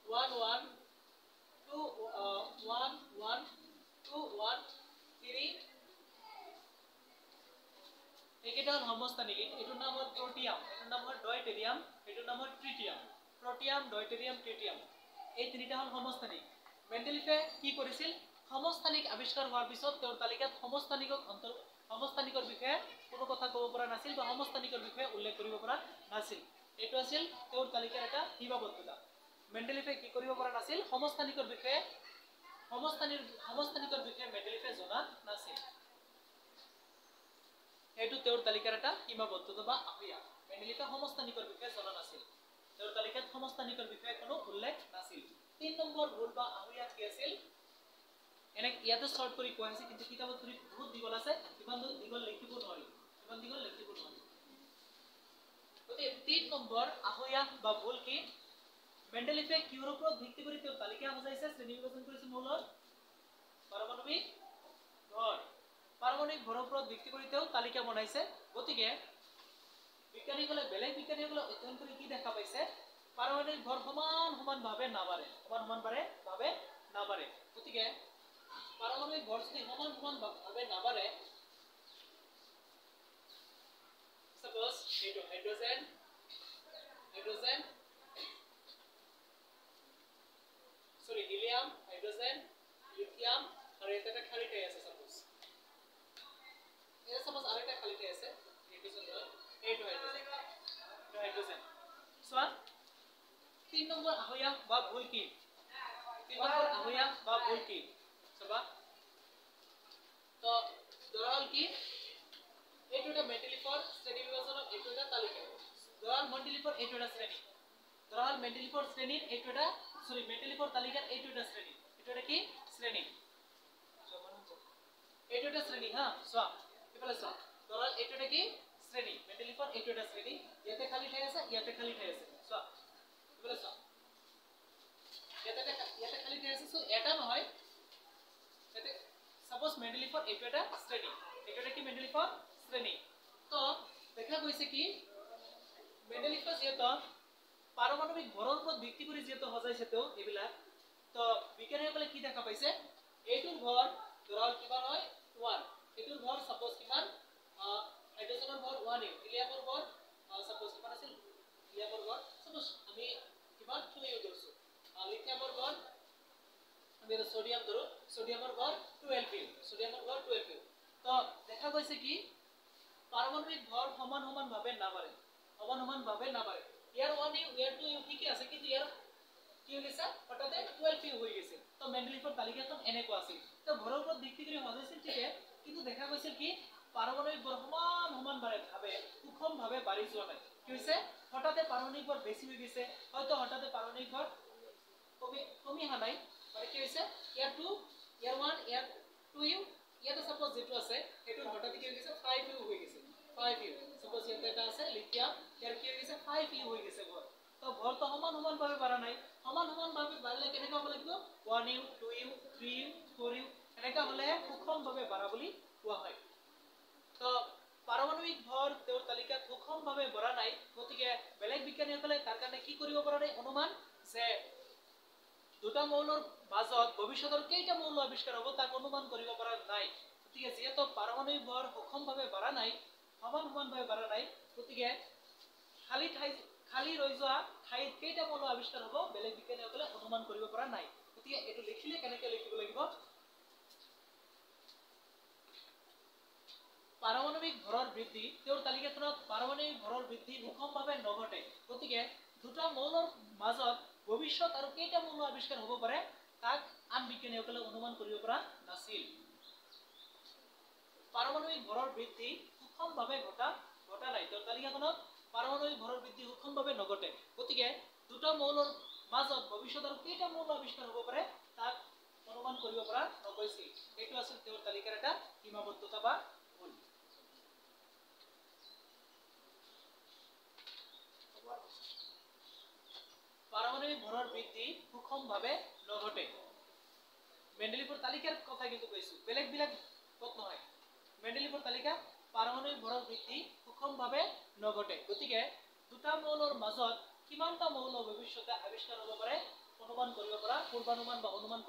1 1 2 1 1 2 1 3 এইকেইটা হল সমস্থানিক এটোৰ নাম হল প্ৰোটিয়াম এটোৰ নাম হল ডয়টেৰিয়াম এটোৰ নাম হল ট্ৰিটিয়াম প্ৰোটিয়াম ডয়টেৰিয়াম ট্ৰিটিয়াম এই তিনিটা হল সমস্থানিক মেন্ডেলিফে কি কৰিছিল সমস্থানিক আৱিষ্কাৰ হোৱাৰ পিছত তেওঁৰ তালিকাত সমস্থানিকৰ বিষয়ে কোনো কথা ক'ব পৰা নাছিল বা সমস্থানিকৰ বিষয়ে উল্লেখ কৰিব পৰা নাছিল এটো আছিল তেওঁৰ তালিকাৰ এটা সীমাবদ্ধতা মেন্ডেলিফে কি কৰিব পৰা নাছিল সমস্থানিকৰ বিষয়ে মেন্ডেলিফে জনা নাছিল এটো তেওঁৰ তালিকাৰ এটা সীমাবদ্ধতা বা আহয়া মেন্ডেলিফে সমস্থানিকৰ বিষয়ে জনা নাছিল তেওঁৰ তালিকাত সমস্থানিকৰ বিষয়ে কোনো উল্লেখ নাছিল 3 নম্বৰ ভুল বা আহয়া কি আছিল এনে ইয়াতে শৰ্ট কৰি কোৱা হৈছে কিন্তু কিতাপত যদি বহুত দীঘল আছে ইমান দীঘল লিখিব নোৱাৰি গতি 3 নম্বৰ আহয়া বা ভুল কি মেন্ডেলিফে কিহৰ ওপৰত ভিত্তি কৰি তেওঁ তালিকা সজাইছে শ্ৰেণী বিভাজন কৰিছে মৌলৰ পাৰমাণৱিক ভিত্তি কৰি তেওঁ তালিকা বনাইছে গতিকে বিজ্ঞানীসকলে বেলেগ বিজ্ঞানীসকলে অধ্যয়ন কৰি কি দেখা পাইছে পাৰমাণবিক ভৰ সমান সমানভাৱে নাবাঢ়ে গতিকে পাৰমাণবিক ভৰ যদি সমান সমানভাৱে নাবাঢ়ে suppose এইটো হাইড্ৰোজেন হিলিয়াম হাইড্ৰোজেন লিথিয়াম আৰু এটা খালি ঠাই আছে suppose আৰেকটা খালি ঠাই আছে এইটো হাইড্ৰোজেন সোয়া 3 নম্বৰ আহয়াক বা ভুল কি সবা তো দৰাল কি এইটো এটা মেন্ডেলিফৰ শ্ৰেণী বিভাজনৰ এইটো এটা তালিকা দৰাল মেন্ডেলিফৰ এইটো এটা শ্ৰেণী দৰাল মেন্ডেলিফৰ শ্ৰেণীৰ এইটো এটা মেন্ডেলিফৰ তালিকাৰ এইটো এটা শ্ৰেণী এইটো এটা কি শ্ৰেণী এইটো এটা শ্ৰেণী হা সোয়া এফালে সোয়া দৰাল এইটো এটা কি শ্ৰেণী মেন্ডেলিফৰ এইটো এটা শ্ৰেণী ইয়াতে খালি ঠাই আছে সোয়া এফালে সোয়া ইয়াতে খালি ঠাই আছে সো এটা নহয় ইয়াতে সাপোজ মেন্ডেলিফৰ এইটো এটা শ্ৰেণী এইটো এটা কি মেন্ডেলিফৰ শ্ৰেণী তো দেখা গৈছে কি মেন্ডেলিফৰ যেহেতু পাৰমাণবিক ভৰৰ ওপৰত ভিত্তি কৰি যেহেতু সজাইছে তো এইবিলাক তো বিজ্ঞানীসকলে কি দেখা পাইছে এইটোৰ ভৰ ধৰাল কিমান হয় 1 এইটোৰ ভৰ সাপোজ কিমান হাইড্ৰোজেনৰ ভৰ 1 হিলিয়ামৰ ভৰ সাপোজ কিমান আছিল হিলিয়ামৰ ভৰ সাপোজ আমি কিমান 2 ইউ ধৰছো লিথিয়ামৰ ভৰ আমি সোডিয়াম ধৰো সোডিয়ামৰ ভৰ 12 ইউ তো দেখা গৈছে কি পাৰমাণবিক ভৰ সমান সমানভাৱে নাবাঢ়ে ইয়াৰ 1 ইউ ইয়াৰ 2 ইউ ঠিকই আছে কিন্তু ইয়াৰ কি হৈ গৈছে হঠাতে 12 ইউ হৈ গৈছে তো মেন্ডেলিফৰ তালিকাখন এনেকুৱা আছিল তো ভৰৰ ওপৰত ভিত্তি কৰি সজাইছিল ঠিকই কিন্তু দেখা গৈছিল কি পাৰমাণবিক ভৰ সমান সমানভাৱে সুষমভাৱে বাঢ়ি যোৱা নাই কি হৈছে হঠাতে পাৰমাণবিক ভৰ বেছি হৈ গৈছে হয়তো হঠাতে পাৰমাণবিক ভৰ কমি অহা নাই মানে কি হৈছে ইয়াৰ 2 ইয়াৰ 1 ইয়াৰ 2 ইউ ইয়াতে সাপোজ যেটো আছে এটো হঠাতে কি হৈ গৈছে 5 ইউ হৈ গৈছে 5 ইউ সাপোজ ইয়াতে এটা আছে লিথিয়াম ইয়াৰ কি হৈ গৈছে 5 ইউ হৈ গৈছে ভৰ তো ভৰ তো সমানভাৱে বাঢ়া নাই সমানভাৱে বাঢ়লে কেনেকৈ হ'ব লাগিব 1 ইউ 2 ইউ 3 ইউ 4 ইউ এনেকা হলে সুষমভাৱে বাঢ়া বুলি কোৱা হয় তো পাৰমাণবিক ভৰ তেওঁৰ তালিকাত সুষমভাৱে বঢ়া নাই গতিকে বেলেগ বিজ্ঞানীসকলে তাৰ কাৰণে কি কৰিব পৰা নাই অনুমান যে দুটা মৌলৰ মাজত ভৱিষ্যতৰ কেইটা মৌল আৱিষ্কাৰ হ'ব তাক অনুমান কৰিব পৰা নাই গতিকে যেহেতু পাৰমাণবিক ভৰ সুষমভাৱে বাঢ়া নাই সমানভাৱে বাঢ়া নাই গতিকে খালি ৰৈ যোৱা ঠাইত কেইটা মৌল আৱিষ্কাৰ হ'ব বেলেগ বিজ্ঞানীসকলে অনুমান কৰিব পৰা নাই গতিকে এটো লিখিলে কেনেকৈ লিখিব লাগিব পাৰমাণবিক ভৰৰ বৃদ্ধি তেওঁৰ তালিকাখনত পাৰমাণবিক ভৰৰ বৃদ্ধি সুষমভাৱে নঘটে গতিকে দুটা মৌলৰ মাজত ভৱিষ্যত আৰু কেইটা মৌল আৱিষ্কাৰ হ'ব পাৰে তাক আন বিজ্ঞানীসকলে অনুমান কৰিব পৰা নাছিল পাৰমাণবিক ভৰৰ বৃদ্ধি সুষমভাৱে ঘটা নাই তেওঁৰ তালিকাখনত পাৰমাণবিক ভৰৰ বৃদ্ধি সুষমভাৱে নঘটে গতিকে দুটা মৌলৰ মাজত ভৱিষ্যত আৰু কেইটা মৌল আৱিষ্কাৰ হ'ব পাৰে তাক অনুমান কৰিব পৰা নগৈছিল এইটো আছিল তেওঁৰ তালিকাৰ এটা সীমাবদ্ধতা বা ভুল পাৰমাণবিক ভৰৰ বৃদ্ধি সুষমভাৱে নঘটে মেন্ডেলিফৰ তালিকাৰ কথা কিন্তু কৈছো বেলেগ ক'ত নহয় মেন্ডেলিফৰ তালিকা পাৰমাণবিক ভৰৰ বৃদ্ধি সুষমভাৱে নঘটে গতিকে দুটা মৌলৰ মাজত কিমানটা মৌল ভৱিষ্যতে আৱিষ্কাৰ হ'ব পাৰে অনুমান কৰিব পৰা পূৰ্বানুমান বা অনুমান